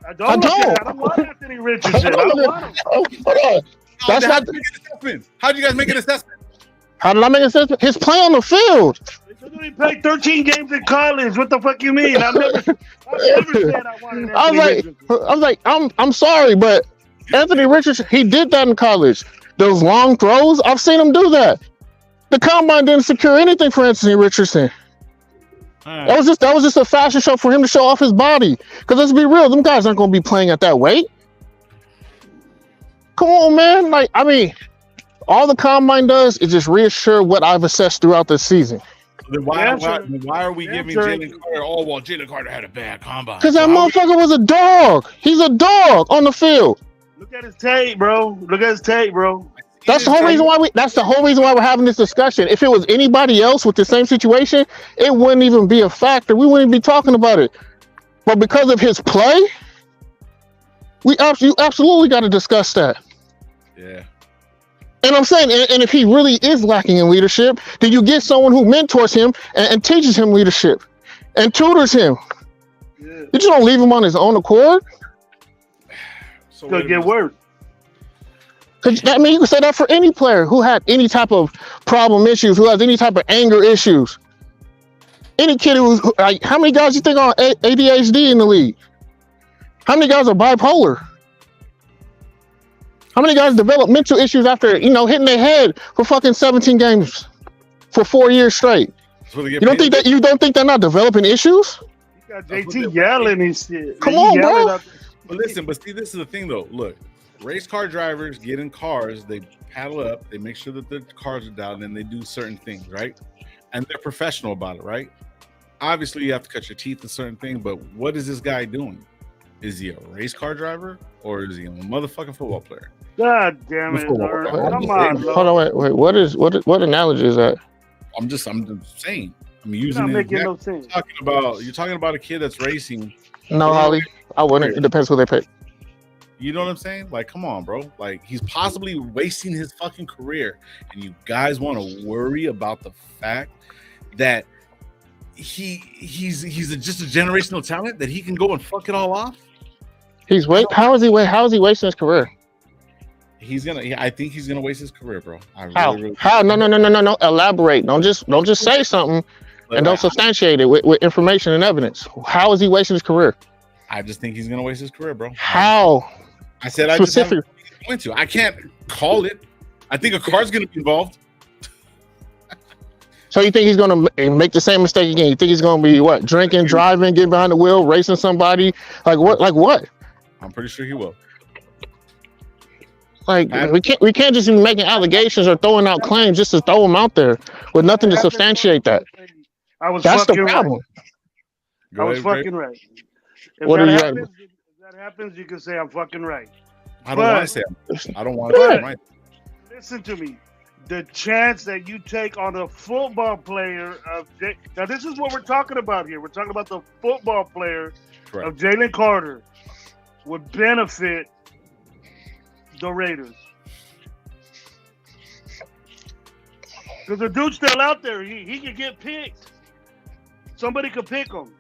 I don't want Anthony Richardson. I don't want him. Hold on. That's not. How'd you guys make an assessment? How did I make an assessment? His play on the field. He played 13 games in college. What the fuck you mean? I've never said I wanted Anthony Richardson. I'm sorry, but Anthony Richardson, he did that in college. Those long throws, I've seen him do that. The combine didn't secure anything for Anthony Richardson. Right. That was just a fashion show for him to show off his body. Because let's be real, them guys aren't going to be playing at that weight. Come on, man. Like, I mean, all the combine does is just reassure what I've assessed throughout the season. Then why are we giving Jalen Carter? Oh, well, Jalen Carter had a bad combine. Because that motherfucker was a dog. He's a dog on the field. Look at his tape, bro. That's the whole reason why we're having this discussion. If it was anybody else with the same situation, it wouldn't even be a factor. We wouldn't be talking about it. But because of his play, you absolutely got to discuss that. Yeah. And I'm saying, and if he really is lacking in leadership, then you get someone who mentors him and teaches him leadership and tutors him. Yeah. You just don't leave him on his own accord. So could get worse. I mean, you can say that for any player who had any type of problem issues, who has any type of anger issues. Any kid who's like, how many guys you think are on ADHD in the league? How many guys are bipolar? How many guys develop mental issues after, hitting their head for fucking 17 games for 4 years straight? You don't think they're not developing issues? You got JT yelling and shit. Come on, bro. But see, this is the thing though. Look, race car drivers get in cars, they paddle up, they make sure that the cars are down, and they do certain things, right? And they're professional about it, right? Obviously, you have to cut your teeth in certain things, but what is this guy doing? Is he a race car driver or is he a motherfucking football player? God damn it! Come on, bro. Hold on, wait. What analogy is that? I'm just saying. I'm using it. No sense. You're talking about a kid that's racing. No, Holly, I wouldn't. It depends who they pick. You know what I'm saying? Like, come on, bro. Like, he's possibly wasting his fucking career, and you guys want to worry about the fact that he's just a generational talent that he can go and fuck it all off. How is he wasting his career? I think he's gonna waste his career, bro. How? No. Elaborate. Don't just say something and don't substantiate it with information and evidence. How is he wasting his career? I just think he's gonna waste his career, bro. How? I said I just haven't going to. I can't call it. I think a car's gonna be involved. So you think he's gonna make the same mistake again? You think he's gonna be what? Drinking, driving, getting behind the wheel, racing somebody? Like what? I'm pretty sure he will. Like we can't just be making allegations or throwing out claims just to throw them out there with nothing to substantiate that. That's the problem. I was fucking right. If that happens, you can say I'm fucking right. I don't want to say I'm right. Listen to me. The chance that you take on a football player now this is what we're talking about here. We're talking about the football player of Jalen Carter would benefit the Raiders. Because the dude's still out there. He could get picked. Somebody could pick him.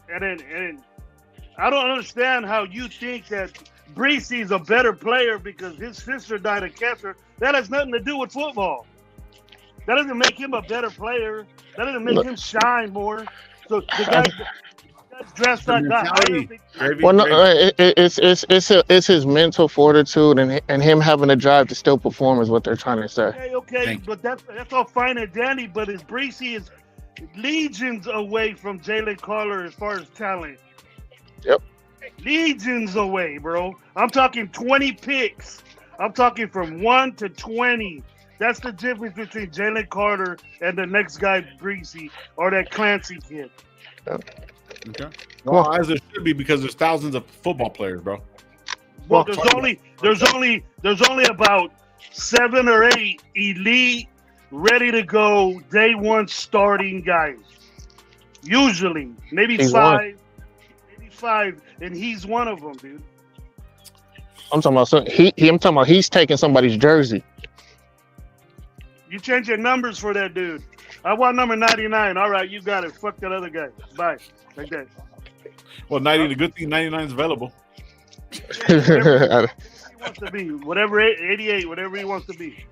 And I don't understand how you think that Breesie's a better player because his sister died of cancer. That has nothing to do with football. That doesn't make him a better player. That doesn't make him shine more. So the guy's dressed like that. Well, no, it's his mental fortitude and him having a drive to still perform is what they're trying to say. Okay, but that's all fine and dandy. But his Breesy is legions away from Jalen Carter as far as talent. Yep. Legions away, bro. I'm talking 20 picks. I'm talking from 1 to 20. That's the difference between Jalen Carter and the next guy, Breesy, or that Clancy kid. Okay. Well, as there should be because there's thousands of football players, bro. Well, there's only about 7 or 8 elite, ready to go, day one starting guys. Usually, maybe five, and he's one of them, dude. I'm talking about he's taking somebody's jersey. You change your numbers for that dude. I want number 99. All right, you got it. Fuck that other guy. Bye. Like that. Well, 90. The good thing 99 is available. Whatever he wants to be, whatever 88, whatever he wants to be.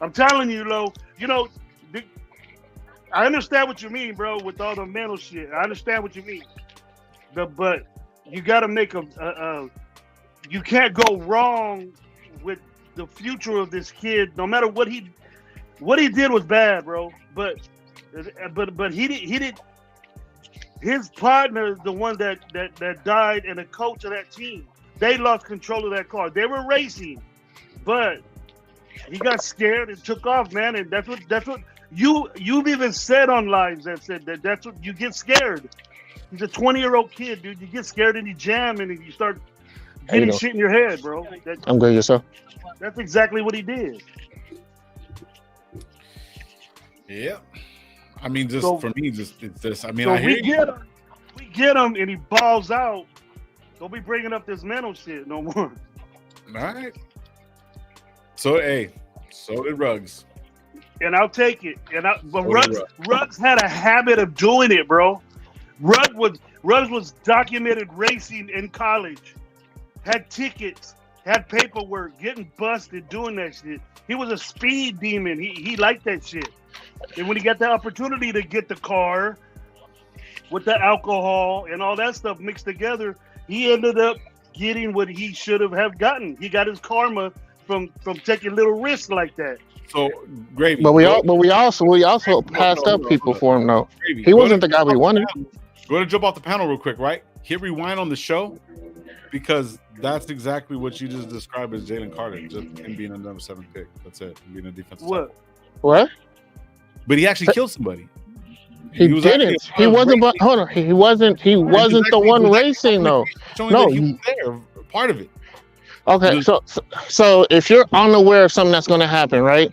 I'm telling you, Lo. You know, I understand what you mean, bro, with all the mental shit. I understand what you mean. But you got to make you can't go wrong with the future of this kid. No matter what he did was bad, bro. But he did. His partner, the one that died, and the coach of that team, they lost control of that car. They were racing, but he got scared and took off, man. And that's what you've even said on lives that said that's what you get scared. He's a 20-year-old kid, dude. You get scared and you jam and you start getting shit in your head, bro. I'm good, yourself. That's exactly what he did. Yeah. I mean, just for me, it's this. I mean, so I hear you. We get him, and he balls out. Don't be bringing up this mental shit no more. All right. So, so did Ruggs. And I'll take it. But Ruggs had a habit of doing it, bro. Ruggs was documented racing in college, had tickets, had paperwork, getting busted, doing that shit. He was a speed demon. He liked that shit. And when he got the opportunity to get the car with the alcohol and all that stuff mixed together, he ended up getting what he should have gotten. He got his karma from taking little risks like that. So Gravy. But we also passed up people for him though. Gravy. He wasn't the guy we wanted. Go to jump off the panel real quick, right? Hit rewind on the show because that's exactly what you just described as Jalen Carter, just him being a number 7 pick. That's it. Him being a defensive tackle. What? But he actually killed somebody. He didn't. He wasn't. But hold on. He wasn't. He wasn't the one racing though. No, he was there. Part of it. Okay, so if you're unaware of something that's going to happen, right?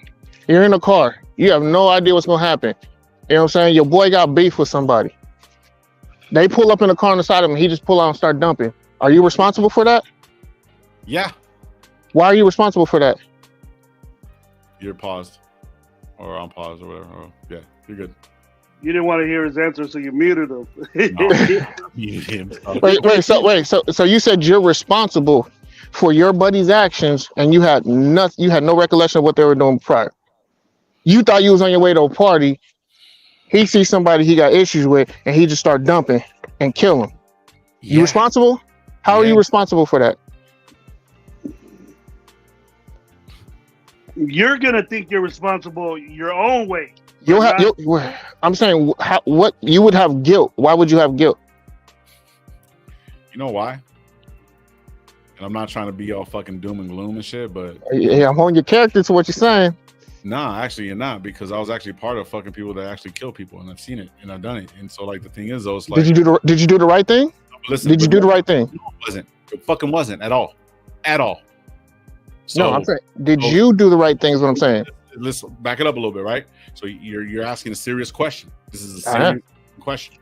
You're in a car. You have no idea what's going to happen. You know what I'm saying? Your boy got beef with somebody. They pull up in the car on the side of him. He just pull out and start dumping. Are you responsible for that? Yeah. Why are you responsible for that? You're paused. Or on pause or whatever. Oh, yeah, you're good. You didn't want to hear his answer, so you muted him. Wait. So you said you're responsible for your buddy's actions, and you had no recollection of what they were doing prior. You thought you was on your way to a party. He sees somebody he got issues with, and he just start dumping and kill him. Yeah. You responsible? How are you responsible for that? You're gonna think you're responsible your own way. I'm saying, what you would have guilt. Why would you have guilt? You know why? And I'm not trying to be all fucking doom and gloom and shit, but yeah, I'm holding your character to what you're saying. Nah, actually you're not, because I was actually part of fucking people that actually kill people, and I've seen it and I've done it. And so like the thing is though, it's like, did you do the right thing? Listen, did you do the right thing? No, it wasn't. It fucking wasn't at all. So, no, I'm saying, did you do the right thing? Is what I'm saying. Let's back it up a little bit, right? So you're asking a serious question. This is a serious question.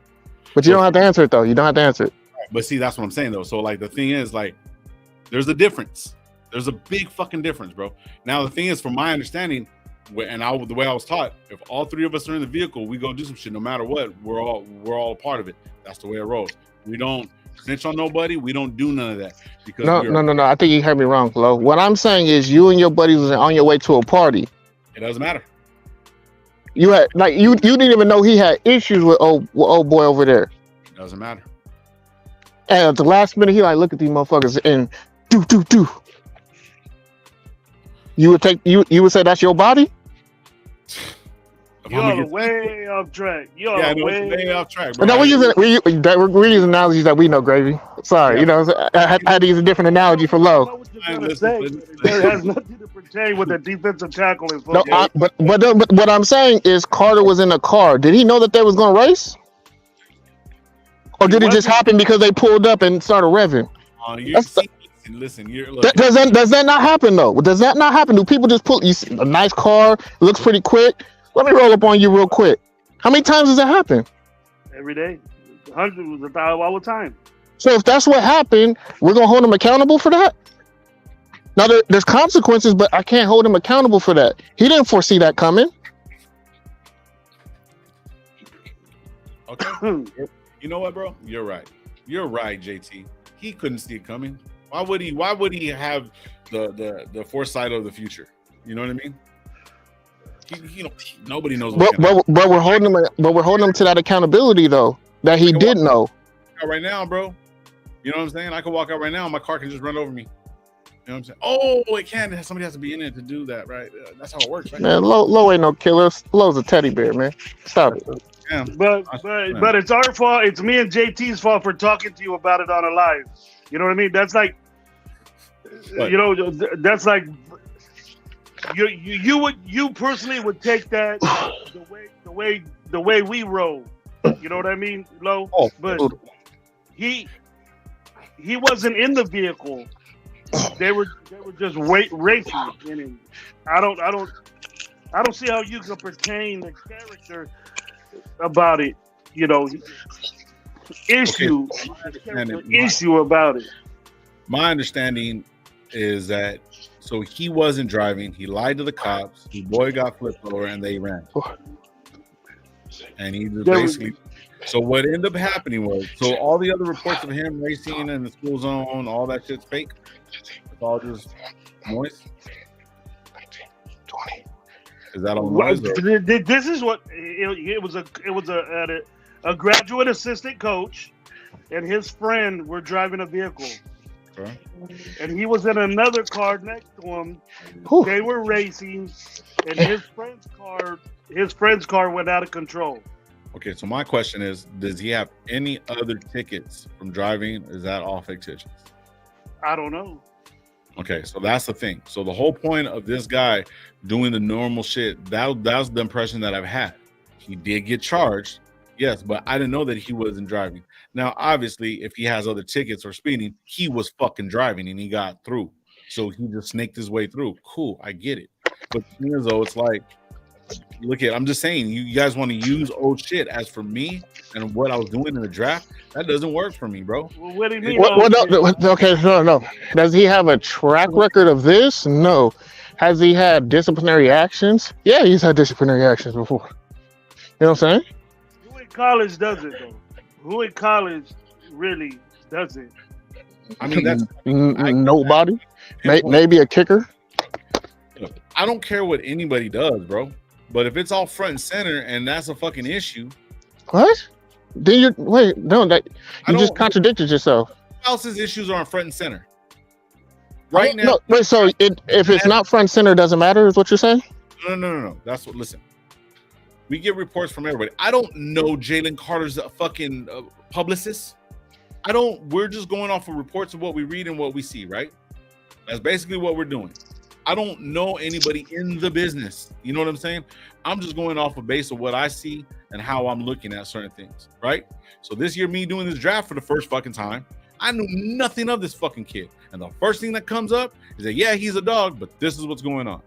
But you don't have to answer it though. You don't have to answer it. But see, that's what I'm saying though. So like the thing is, like, there's a difference. There's a big fucking difference, bro. Now the thing is, from my understanding, and the way I was taught, if all three of us are in the vehicle, we go do some shit. No matter what, we're all a part of it. That's the way it rolls. We don't snitch on nobody. We don't do none of that. Because no. I think you heard me wrong, Flo. What I'm saying is, you and your buddies was on your way to a party. It doesn't matter. You had you didn't even know he had issues with old boy over there. It doesn't matter. And at the last minute, he like, look at these motherfuckers and do. You would say that's your body? You're way off track. Way off track, bro. No, we're using analogies that we know, Gravy. Sorry, yeah. I had to use a different analogy for Low. It has nothing to pertain with the defensive tackle is. No, but what I'm saying is Carter was in the car. Did he know that they was going to race? Or did it just happen because they pulled up and started revving? Listen. Does that not happen though? Does that not happen? Do people just pull? You see a nice car, looks pretty quick. Let me roll up on you real quick. How many times does that happen? Every day, hundreds, 1,000 all the time. So if that's what happened, we're gonna hold him accountable for that. Now there's consequences, but I can't hold him accountable for that. He didn't foresee that coming. Okay. You know what, bro? You're right. You're right, JT. He couldn't see it coming. Why would he? Why would he have the foresight of the future? You know what I mean? Nobody knows. But we're holding him. But we're holding him to that accountability though that he did know. Right now, bro. You know what I'm saying? I can walk out right now and my car can just run over me. You know what I'm saying? Oh, it can. Somebody has to be in it to do that, right? That's how it works, right? Man, Low ain't no killer. Low's a teddy bear, man. Stop it. Yeah. But it's our fault. It's me and JT's fault for talking to you about it on a live. You know what I mean? That's like, that's like you personally would take that the way we roll. You know what I mean, Low? But he wasn't in the vehicle. They were just racing. And I don't see how you can pertain the character about it. You know, issue about it. My understanding is that so he wasn't driving. He lied to the cops. The boy got flipped over and they ran. And he was basically. So what ended up happening was, so all the other reports of him racing in the school zone, all that shit's fake. It's all just noise. Is that all noise? This is what it was. It was a graduate assistant coach, and his friend were driving a vehicle. Okay. And he was in another car next to him. They were racing, and his friend's car went out of control. Okay, so my question is, does he have any other tickets from driving? Is that all fictitious? I don't know. Okay, so that's the thing. So the whole point of this guy doing the normal shit, that's the impression that I've had. He did get charged, yes, but I didn't know that he wasn't driving. Now, obviously, if he has other tickets or speeding, he was fucking driving and he got through. So he just snaked his way through. Cool, I get it. But the thing is, though, it's like, I'm just saying, you guys want to use old shit. As for me and what I was doing in the draft, that doesn't work for me, bro. Well, what do you mean? Okay, no. Does he have a track record of this? No. Has he had disciplinary actions? Yeah, he's had disciplinary actions before. You know what I'm saying? Who in college does it, though? Who in college really does it? I mean, that's nobody. Maybe a kicker. I don't care what anybody does, bro. But if it's all front and center and that's a fucking issue. What? Then you just contradicted yourself. Who else's issues are on front and center? Right now. No, wait, so if it's not front and center, it doesn't matter, is what you're saying? No. That's what, listen. We get reports from everybody. I don't know Jalen Carter's a fucking publicist. We're just going off of reports of what we read and what we see, right? That's basically what we're doing. I don't know anybody in the business. You know what I'm saying? I'm just going off of base of what I see and how I'm looking at certain things, right? So this year, me doing this draft for the first fucking time, I knew nothing of this fucking kid. And the first thing that comes up is that, yeah, he's a dog, but this is what's going on.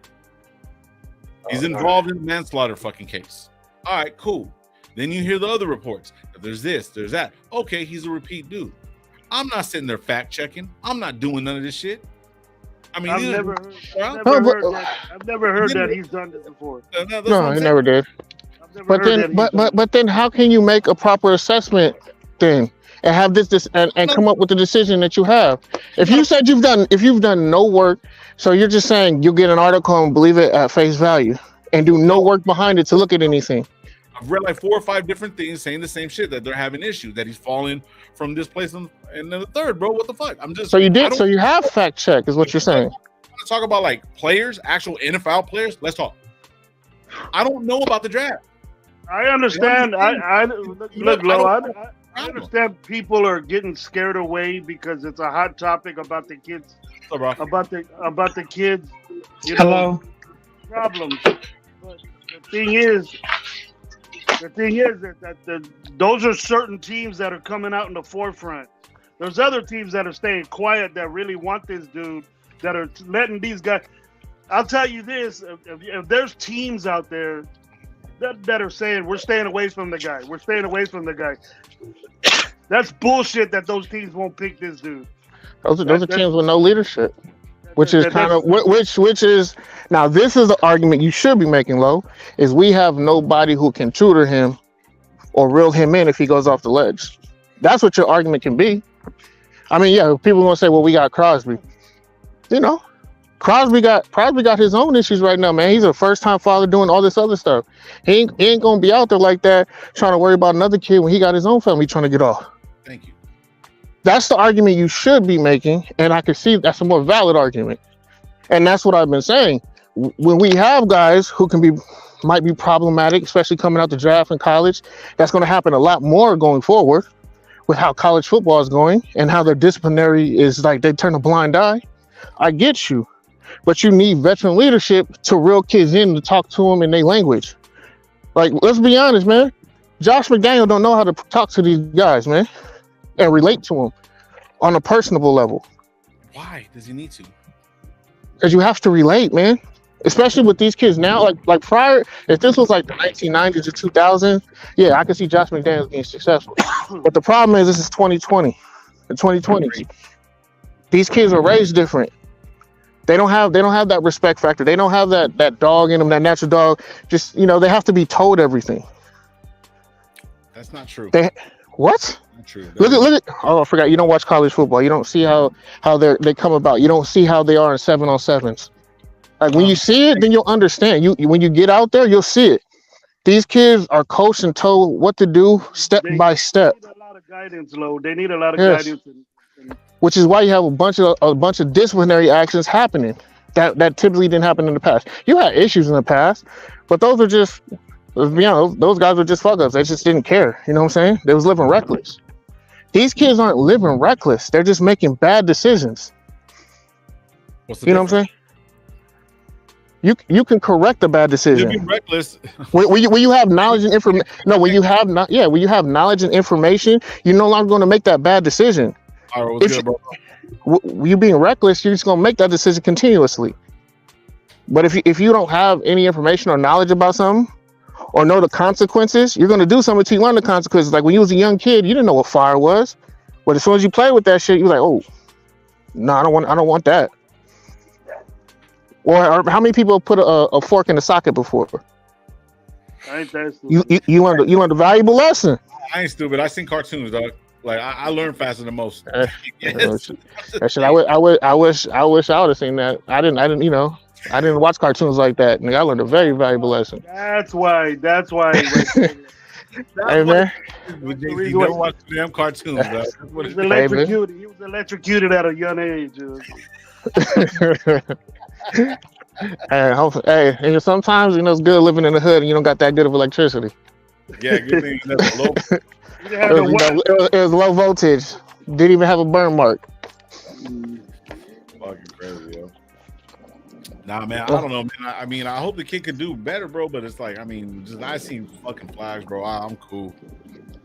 He's involved in a manslaughter fucking case. All right, cool. Then you hear the other reports. There's this, there's that. Okay, he's a repeat dude. I'm not sitting there fact checking. I'm not doing none of this shit. I mean, I've never heard that he's done this before. No, he never did. But then, how can you make a proper assessment then and have this and come up with the decision that you have? If you said you've done no work, so you're just saying you'll get an article and believe it at face value and do no work behind it to look at anything. I've read like 4 or 5 different things saying the same shit, that they're having issues, that he's falling from this place and then the third, bro. What the fuck? So you have fact check is what you're saying. Let's talk about like players, actual NFL players. Let's talk. I don't know about the draft. I understand. I understand people are getting scared away because it's a hot topic about the kids. About the kids. Hello. Problems. But the thing is that those are certain teams that are coming out in the forefront. There's other teams that are staying quiet that really want this dude, that are letting these guys. I'll tell you this: if there's teams out there that are saying we're staying away from the guy, that's bullshit. That those teams won't pick this dude. Those are teams with no leadership. Which is now this is the argument you should be making, Low, is we have nobody who can tutor him or reel him in if he goes off the ledge. That's what your argument can be. I mean, yeah, people are gonna say, well, we got Crosby. You know, Crosby got his own issues right now, man. He's a first-time father doing all this other stuff. He ain't gonna be out there like that trying to worry about another kid when he got his own family trying to get off. Thank you. That's the argument you should be making, and I can see that's a more valid argument. And that's what I've been saying. When we have guys who might be problematic, especially coming out the draft in college, that's going to happen a lot more going forward with how college football is going and how their disciplinary is like they turn a blind eye. I get you, but you need veteran leadership to reel kids in to talk to them in their language. Like, let's be honest, man. Josh McDaniel don't know how to talk to these guys, man, and relate to them on a personable level. Why does he need to? Because you have to relate, man. Especially with these kids now, like prior, if this was like the 1990s or 2000s, yeah, I could see Josh McDaniels being successful. But the problem is, this is 2020. In 2020, these kids are raised different. They don't have that respect factor. They don't have that dog in them, that natural dog. Just, you know, they have to be told everything. That's not true. What? Not true. Look at. Oh, I forgot. You don't watch college football. You don't see how they come about. You don't see how they are in 7-on-7s. Like when you see it, then you'll understand. When you get out there, you'll see it. These kids are coached and told what to do step by step. They need a lot of guidance, Lo. They need a lot of guidance. Which is why you have a bunch of disciplinary actions happening that typically didn't happen in the past. You had issues in the past, but those are just, you know, those guys were just fuck ups. They just didn't care. You know what I'm saying? They was living reckless. These kids aren't living reckless. They're just making bad decisions. What's the difference? Know what I'm saying? You can correct a bad decision. You're being reckless. when you have knowledge and information. No, when you have knowledge and information, you're no longer going to make that bad decision. All right, what's good, bro? You being reckless, you're just going to make that decision continuously. But if you don't have any information or knowledge about something, or know the consequences, you're going to do something until you learn the consequences. Like when you was a young kid, you didn't know what fire was, but as soon as you play with that shit, you're like, oh, no, I don't want that. Or how many people have put a fork in the socket before? I ain't that stupid. You learned a valuable lesson. I ain't stupid. I seen cartoons, dog. Like I learn faster than most. That shit, I wish I would have seen that. I didn't. You know, I didn't watch cartoons like that. And I learned a very valuable lesson. That's why. Hey man, You never watch the damn cartoons. Dog. He was electrocuted at a young age. Hey, sometimes, you know, it's good living in the hood and you don't got that good of electricity. Yeah, good thing that's low. It was low voltage. Didn't even have a burn mark. Fucking crazy, yo. Nah, man, I don't know, man. I mean, I hope the kid could do better, bro. But it's like, I mean, just I seen fucking flags, bro. I'm cool.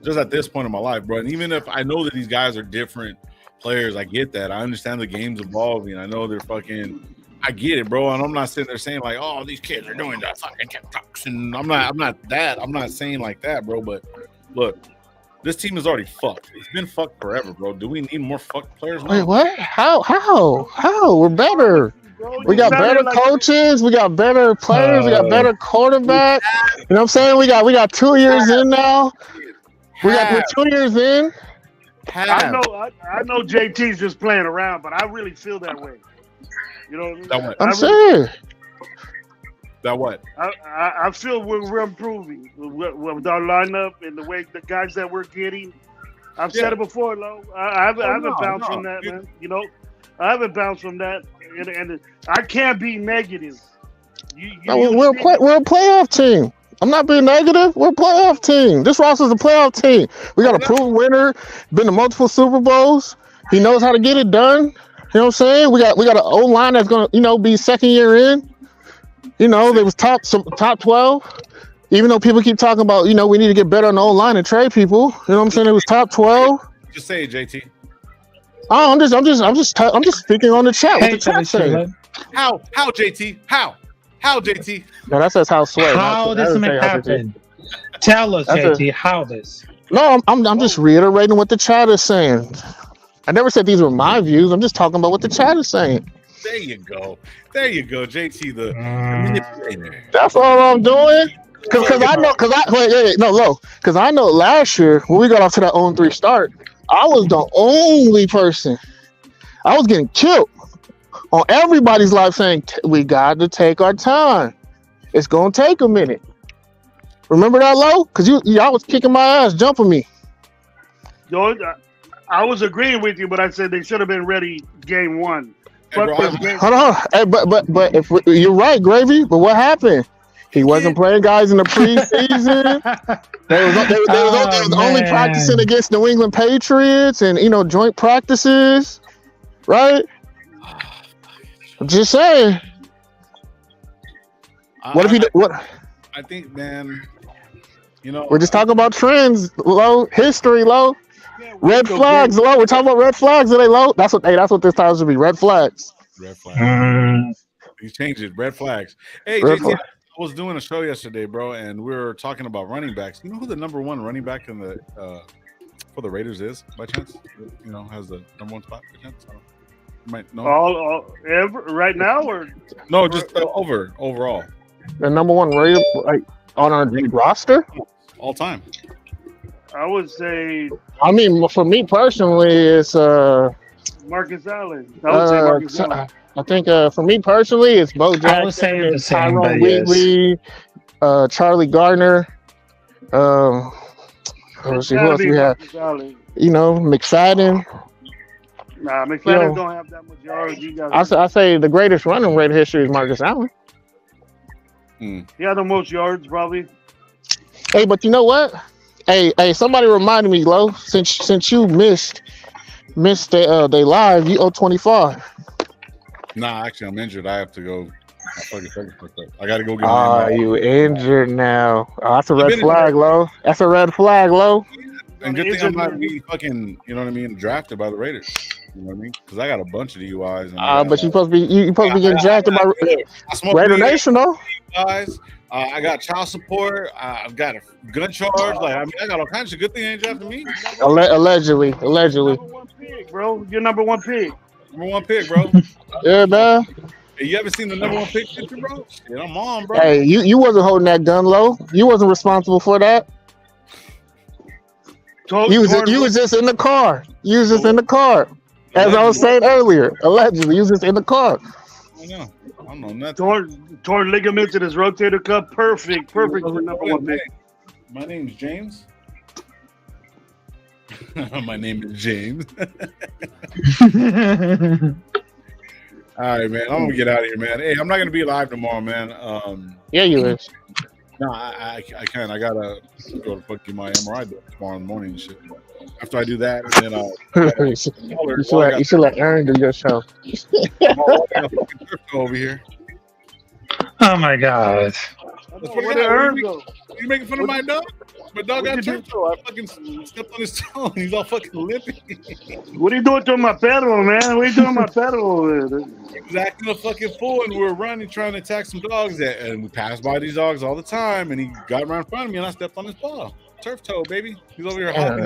Just at this point in my life, bro. And even if I know that these guys are different players, I get that. I understand the game's evolving. I know they're fucking. I get it, bro. And I'm not sitting there saying like, oh, these kids are doing that fucking TikToks. And I'm not saying like that, bro. But look, this team is already fucked. It's been fucked forever, bro. Do we need more fucked players now? Wait, what? How? We're better. We got better coaches. We got better players. We got better quarterback. You know what I'm saying? We got 2 years in now. We're 2 years in. I know JT's just playing around, but I really feel that way. You know, I'm saying. That what? I feel we're improving with our lineup and the way the guys that we're getting. I've said it before, Lo. I haven't bounced from that, man. You know, I haven't bounced from that, and I can't be negative. We're a playoff team. I'm not being negative. We're a playoff team. This roster's a playoff team. We got a proven winner. Been to multiple Super Bowls. He knows how to get it done. You know what I'm saying? We got an O-line that's gonna, you know, be second year in. You know, they was top 12. Even though people keep talking about, you know, we need to get better on the O-line and trade people. You know what I'm saying? It was top 12. Just say it, JT. Oh, I'm just speaking on the chat. What the chat saying? How JT? How JT? No, that says how Sway. How this may happen? Tell us, JT, how this? No, I'm just reiterating what the chat is saying. I never said these were my views. I'm just talking about what the chat is saying. There you go, JT. The manipulator. That's all I'm doing. Because I know, because I know last year when we got off to that 0-3 start, I was the only person. I was getting killed on everybody's live saying we got to take our time. It's gonna take a minute. Remember that, Low? Because y'all was kicking my ass, jumping me. Yo, I was agreeing with you, but I said they should have been ready game one. Hey, bro, Hold on, hey, but if you're right, Gravy. But what happened? He wasn't playing guys in the preseason. They was only practicing against New England Patriots and joint practices, right? I'm just saying. What if he? What? I think, man. We're just talking about trends, Low. History, Low. Red flags, Low. We're talking about red flags today, Low. That's what this time should be. Red flags. Red flags. You changed it. Red flags. Hey, JT, I was doing a show yesterday, bro, and we were talking about running backs. You know who the number one running back in the for the Raiders is, by chance? Has the number one spot by chance? You might know. All ever right now, or no? Just overall. The number one Raider on our roster all time. I would say. I mean, for me personally, it's Marcus Allen. I would say Marcus Allen. I think for me personally, it's Bo Jackson, I would say the same, Tyrone but Wheatley, Charlie Gardner. Let's see who else we have. McFadden. Nah, McFadden don't have that much yards. I say the greatest running rate in history is Marcus Allen. He had the most yards, probably. Hey, but you know what? Hey, somebody reminded me, Lo. Since you missed they live, you owe 25. Nah, actually, I'm injured. I have to go. I got to go get my you injured now. Oh, that's a red flag, Lo. That's a red flag, Lo. And good thing I'm not being fucking, drafted by the Raiders. You know what I mean? Because I got a bunch of DUIs. But you supposed to be getting drafted by Raider Nation, though. Guys, I got child support. I've got a gun charge. I got all kinds of good things ain't drafting me. Allegedly. Number one pick, bro. You're number one pick. Number one pick, bro. Yeah, man. Hey, you ever seen the number one pick picture, bro? Shit, I'm on, bro. Hey, you wasn't holding that gun low. You wasn't responsible for that. You was just in the car. You was just in the car. As I was saying earlier, allegedly, you was just in the car. I know. I don't know nothing. Torn ligaments in his rotator cuff. Perfect for number one pick. My name's James. My name is James. All right, man. I'm gonna get out of here, man. Hey, I'm not gonna be live tomorrow, man. Yeah, you is. No, I can't. I gotta go to fucking my MRI tomorrow in the morning and shit. After I do that, then you should let Aaron do your show. Over here. Oh my God! Where did Aaron go? You making fun of my dog? My dog got turf toe. I fucking stepped on his toe and he's all fucking limping. What are you doing to my pedal, man? What are you doing to my pedal? He was acting a fucking fool and we were running trying to attack some dogs and we passed by these dogs all the time and he got right in front of me and I stepped on his paw. Turf toe, baby. He's over here hopping.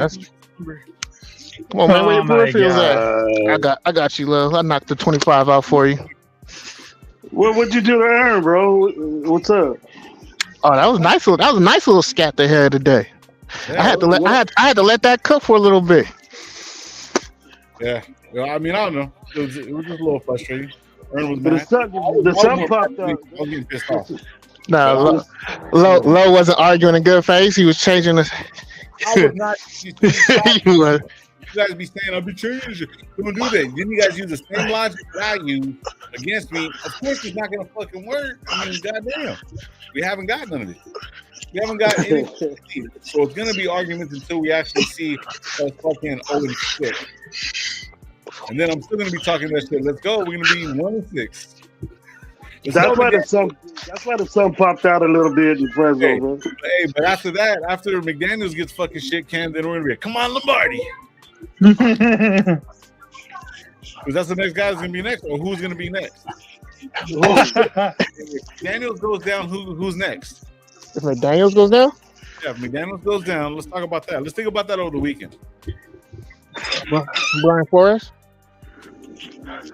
Come on, man. Where your peripherals at? I got you, love. I knocked the 25 out for you. What'd you do to Aaron, bro? What's up? Oh, that was nice. That was a nice little scat they had today. Yeah, I had to let that cook for a little bit. Yeah. Well, I mean, I don't know. It was just a little frustrating. Aaron was mad. The sun popped up. I was getting pissed off. No, Lo wasn't arguing in good face. He was changing the. I was not. You guys be saying I'll be changing. Don't do that. Then you guys use the same logic that I use against me. Of course, it's not gonna fucking work. I mean, goddamn, we haven't got none of it. We haven't got any. So it's gonna be arguments until we actually see us fucking 0-6. And then I'm still gonna be talking that shit. Let's go. We're gonna be 1-6. That's why the sun popped out a little bit in Fresno, bro. Hey, but after that, after McDaniels gets fucking shit canned, then we're gonna be like, come on, Lombardi. Because that's the next guy that's gonna be next, or who's gonna be next? If McDaniels goes down, who's next? If McDaniels goes down? Yeah, if McDaniels goes down, let's talk about that. Let's think about that over the weekend. Brian Flores?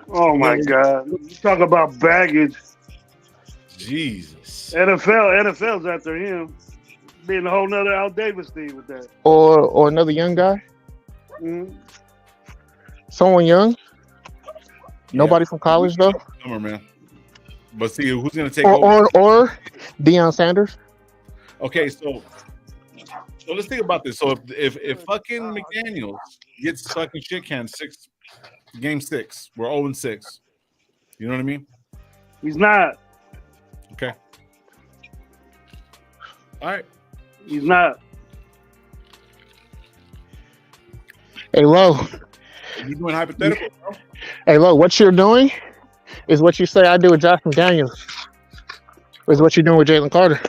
Oh my God. You talk about baggage. Jesus. NFL's after him. Being a whole nother Al Davis thing with that. Or another young guy. Mm-hmm. Someone young. Nobody from college though. Summer, man. But see, who's gonna take over? Or Deion Sanders. Okay, so let's think about this. So if fucking McDaniels gets fucking shit canned game 6, we're 0-6. You know what I mean? He's not. Okay. All right. He's not. Hey, Lo. You're doing hypothetical, bro. Hey, Lo, what you're doing is what you say I do with Josh McDaniels. Is what you're doing with Jalen Carter.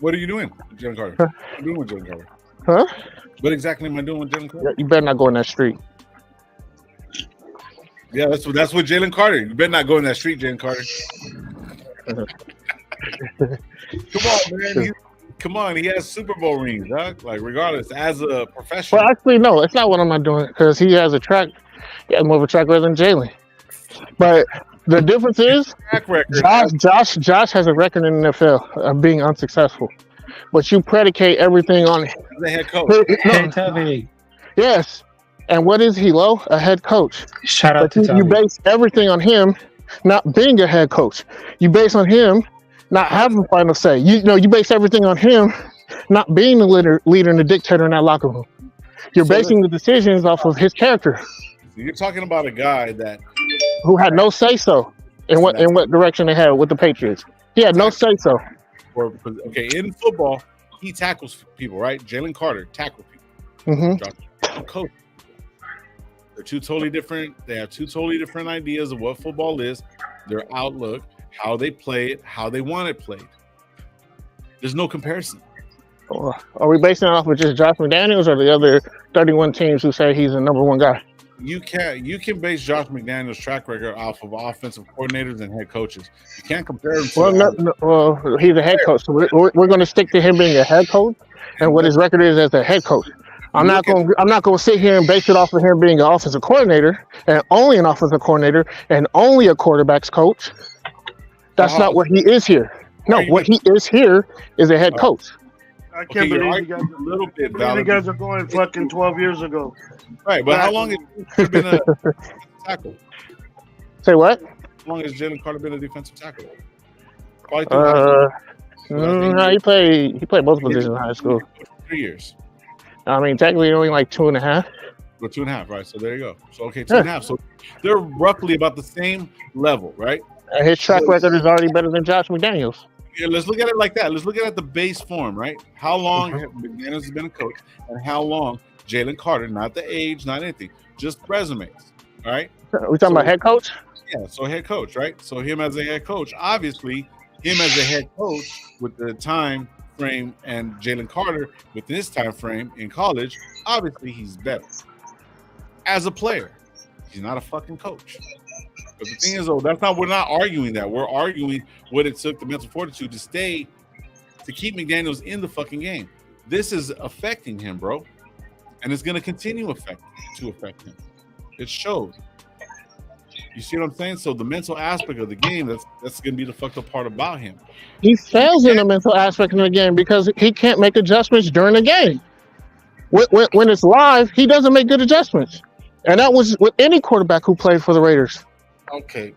What are you doing with Jalen Carter? What are you doing with Jalen Carter? Huh? What exactly am I doing with Jalen Carter? You better not go in that street. Yeah, that's what Jalen Carter. You better not go in that street, Jalen Carter. Come on, man. Come on, he has Super Bowl rings, dog. Like, regardless, as a professional. Well, actually, no, it's not what I'm not doing because he has more of a track record than Jalen. But the difference is, Josh has a record in the NFL of being unsuccessful. But you predicate everything on him. The head coach. Yes. And what is he, Lo? A head coach. Shout out to you base everything on him not being a head coach. You base on him not having final say. You base everything on him not being the leader and the dictator in that locker room. You're basing the decisions off of his character. You're talking about a guy who had no say so in what direction they had with the Patriots. He had no say so. Okay, in football, he tackles people, right? Jalen Carter tackles people. Mm-hmm. Coach. They're two totally different. They have two totally different ideas of what football is, their outlook, how they play it, how they want it played. There's no comparison. Are we basing it off of just Josh McDaniels or the other 31 teams who say he's the number one guy? You can base Josh McDaniels' track record off of offensive coordinators and head coaches. You can't compare him to well, he's a head coach. So we're going to stick to him being a head coach and what his record is as a head coach. I'm not going to sit here and base it off of him being an offensive coordinator and only an offensive coordinator and only a quarterback's coach. That's not what he is here. No, what he is here is a head coach. I can't believe you guys are going fucking 12 years ago. Right, but how long has he been a tackle? Say what? How long has Jalen Carter been a defensive tackle? No, he played both positions in high school. 3 years. I mean, technically only like 2.5. Well, 2.5, right? So there you go. So 2.5. So they're roughly about the same level, right? And his track record is already better than Josh McDaniels. Yeah, let's look at it like that. Let's look at it the base form, right? How long McDaniels has been a coach, and how long Jalen Carter, not the age, not anything, just resumes. All right. We talking about head coach? Yeah, so head coach, right? So him as a head coach, obviously, him as a head coach with the time frame and Jalen Carter with this time frame in college, obviously he's better. As a player, he's not a fucking coach. But the thing is, though, we're not arguing that. We're arguing what it took the mental fortitude to keep McDaniels in the fucking game. This is affecting him, bro. And it's going to continue to affect him. It showed. You see what I'm saying? So the mental aspect of the game, that's going to be the fucked up part about him. He fails in the mental aspect of the game because he can't make adjustments during the game. When it's live, he doesn't make good adjustments. And that was with any quarterback who played for the Raiders. Okay.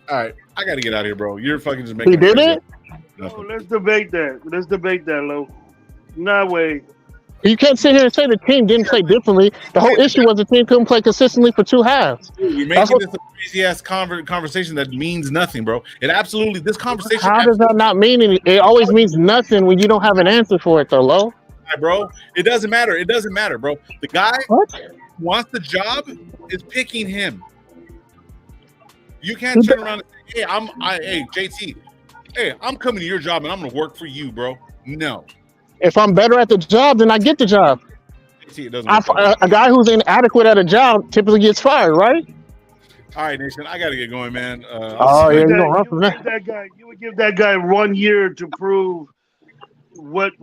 All right. I got to get out of here, bro. You're fucking just making He did it? No, let's debate that, Lo. No way. You can't sit here and say the team didn't play differently. The whole issue was the team couldn't play consistently for 2 halves. You're making this a crazy-ass conversation that means nothing, bro. This conversation... How does that not mean anything? It always means nothing when you don't have an answer for it, though, Lo. Bro, it doesn't matter. It doesn't matter, bro. The guy who wants the job is picking him. You can't turn around and say, hey, JT, hey, I'm coming to your job and I'm going to work for you, bro. No. If I'm better at the job, then I get the job. JT, it doesn't a guy who's inadequate at a job typically gets fired, right? All right, Nation, I got to get going, man. You would give that guy 1 year to prove what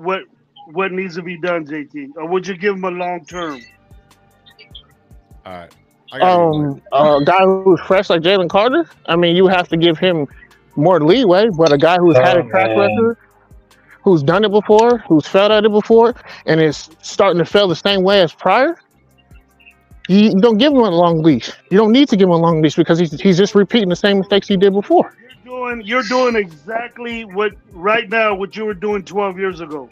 needs to be done, JT, or would you give him a long term? All right. A guy who's fresh like Jalen Carter, I mean, you have to give him more leeway. But a guy who's had a track record, who's done it before, who's failed at it before, and is starting to fail the same way as prior, you don't give him a long leash. You don't need to give him a long leash because he's just repeating the same mistakes he did before. You're doing exactly what you were doing 12 years ago.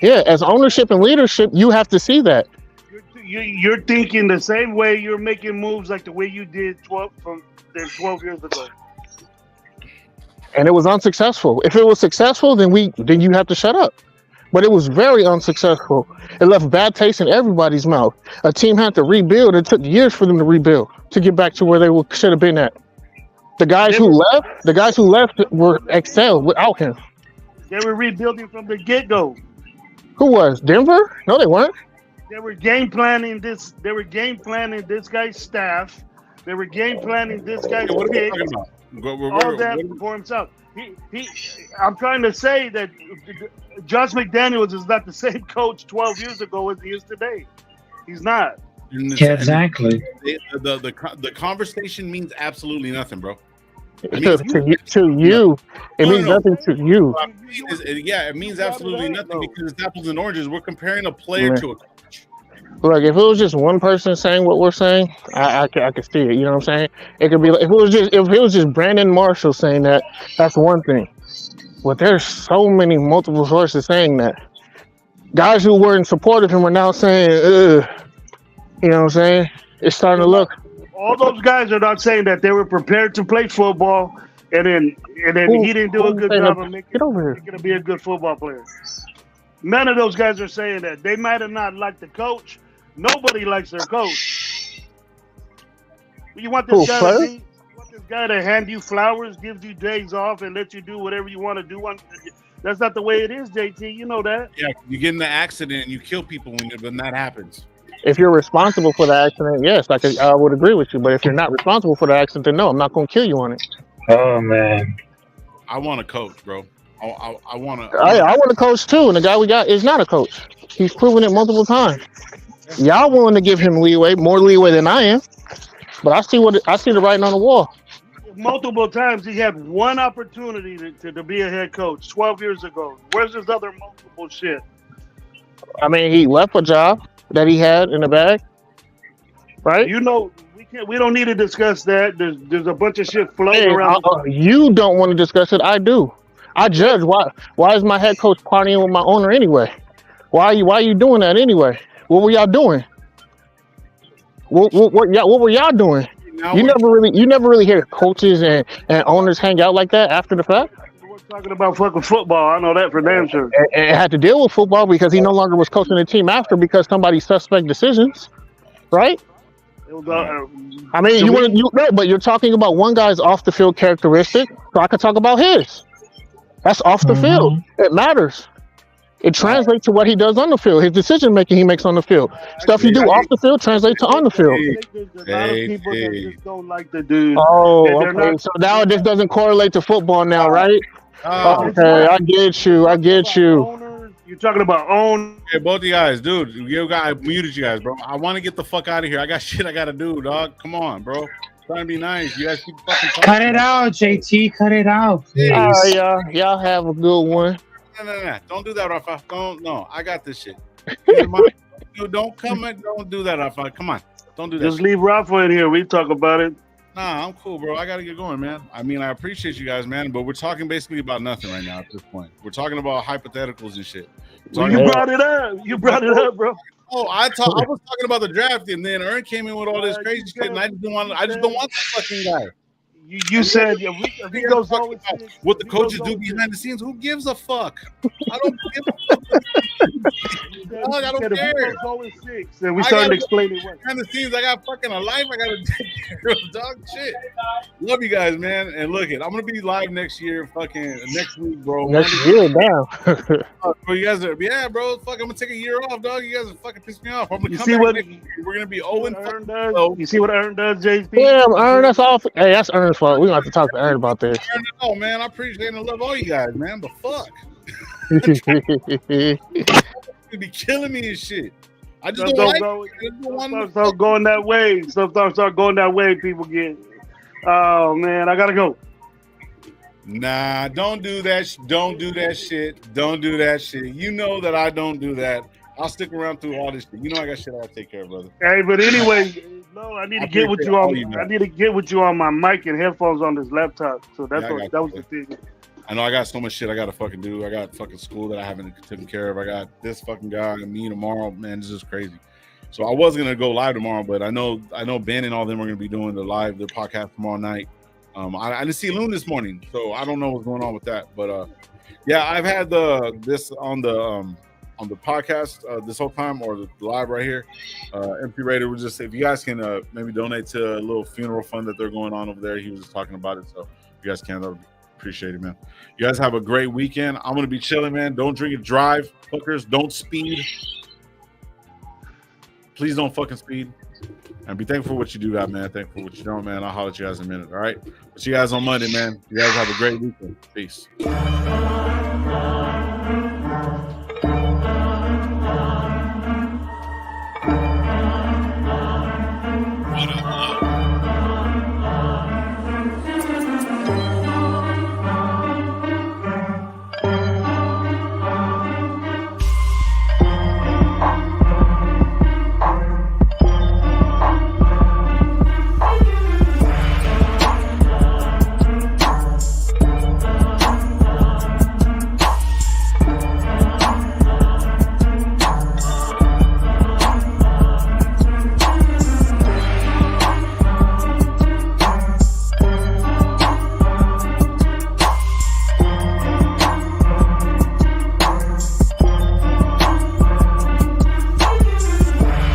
Yeah, as ownership and leadership, you have to see that. You're thinking the same way. You're making moves like the way you did 12 years ago. And it was unsuccessful. If it was successful, then you have to shut up. But it was very unsuccessful. It left bad taste in everybody's mouth. A team had to rebuild. It took years for them to rebuild to get back to where they should have been at. The guys who left were excelled without him. They were rebuilding from the get-go. Who was? Denver? No, they weren't. They were game planning this. They were game planning this guy's staff. They were game planning this guy's pick. All that for himself. I'm trying to say that Josh McDaniels is not the same coach 12 years ago as he is today. He's not. Yeah, exactly. The conversation means absolutely nothing, bro. It means to you. It means nothing to you. It means absolutely nothing because it's apples and oranges. We're comparing a player to a coach. Look, if it was just one person saying what we're saying, I could see it. You know what I'm saying? It could be like, if it was just Brandon Marshall saying that, that's one thing. But there's so many multiple sources saying that. Guys who were in support of him are now saying, you know what I'm saying? It's starting to look. All those guys are not saying that they were prepared to play football, and then he didn't do a good job of making to be a good football player. None of those guys are saying that. They might have not liked the coach. Nobody likes their coach. You want this guy to hand you flowers, gives you days off, and let you do whatever you want to do. That's not the way it is, JT. You know that. Yeah, you get in the accident and you kill people when that happens. If you're responsible for the accident, yes, I would agree with you. But if you're not responsible for the accident, then no, I'm not going to kill you on it. Oh, man. I want a coach, bro. I want a coach, too. And the guy we got is not a coach. He's proven it multiple times. Y'all willing to give him more leeway than I am. But I see the writing on the wall. Multiple times he had one opportunity to be a head coach 12 years ago. Where's his other multiple shit? I mean, he left a job that he had in the bag, right? You know, we don't need to discuss that. There's a bunch of shit floating around. You don't want to discuss it. I do. I judge. Why is my head coach partying with my owner anyway? Why are you doing that anyway? What were y'all doing? What were y'all doing? You never really hear coaches and owners hang out like that after the fact. We're talking about fucking football. I know that for damn sure. And had to deal with football because he no longer was coaching the team after because somebody suspect decisions, right? I mean, but you're talking about one guy's off the field characteristic, so I could talk about his. That's off the field. It matters. It translates to what he does on the field. His decision making he makes on the field. Stuff you do off the field translates to on the field. There's a lot of people that just don't like the dude. Oh, okay. So now this doesn't correlate to football now, right? Okay, I get you. You're talking about own. Hey, both of you guys, dude. I muted you guys, bro. I want to get the fuck out of here. I got shit I got to do, dog. Come on, bro. Trying to be nice. You guys keep fucking talking. Cut it out, JT. Cut it out, please. Y'all have a good one. No. Don't do that, Rafa. No. I got this shit. Dude, don't come and don't do that, Rafa. Come on. Don't do that. Just leave Rafa in here. We talk about it. Nah, I'm cool, bro. I got to get going, man. I mean, I appreciate you guys, man, but we're talking basically about nothing right now at this point. We're talking about hypotheticals and shit. Well, you brought it up. You brought it up, bro. Oh, I was talking about the draft, and then Ern came in with all this crazy shit, and I just don't want this fucking guy. You said if he goes what the coaches do behind the scenes. Who gives a fuck? I don't give a fuck. I don't care. And we started explaining what behind the scenes. I got fucking a life. I got to take care of, dog. Shit. Love you guys, man. And look, I'm gonna be live next year, fucking next week, bro. Next year, damn. Bro, you guys are, bro. Fuck, I'm gonna take a year off, dog. You guys are fucking pissing me off. I'm gonna we're gonna be 0-12. You see what Ern does, JP? Damn, Ern, that's all. Hey, that's Ern's fault. We gonna have to talk to Ern about this. Oh man, I appreciate and love all you guys, man. But fuck, you be killing me and shit. I just don't like. Start going that way. Start going that way. People Oh man, I gotta go. Nah, don't do that. Don't do that shit. Don't do that shit. You know that I don't do that. I'll stick around through all this shit. You know I got shit I gotta take care of, brother. Hey, but anyway, no, I need to get with you on. I need to get with you on my mic and headphones on this laptop. So that was the thing. I know I got so much shit I gotta fucking do. I got fucking school that I haven't taken care of. I got this fucking guy and me tomorrow. Man, this is crazy. So I was gonna go live tomorrow, but I know Ben and all them are gonna be doing their podcast tomorrow night. I didn't see Loon this morning, so I don't know what's going on with that. But yeah, I've had this on the podcast this whole time, or the live right here. MP Raider was just, if you guys can maybe donate to a little funeral fund that they're going on over there. He was just talking about it, so if you guys can, that would appreciate it, man. You guys have a great weekend. I'm gonna be chilling, man. Don't drink and drive, fuckers. Don't speed. Please don't fucking speed. And be thankful for what you do got, man. Thankful for what you don't, man. I'll holler at you guys in a minute, all right? See you guys on Monday, man. You guys have a great weekend. Peace.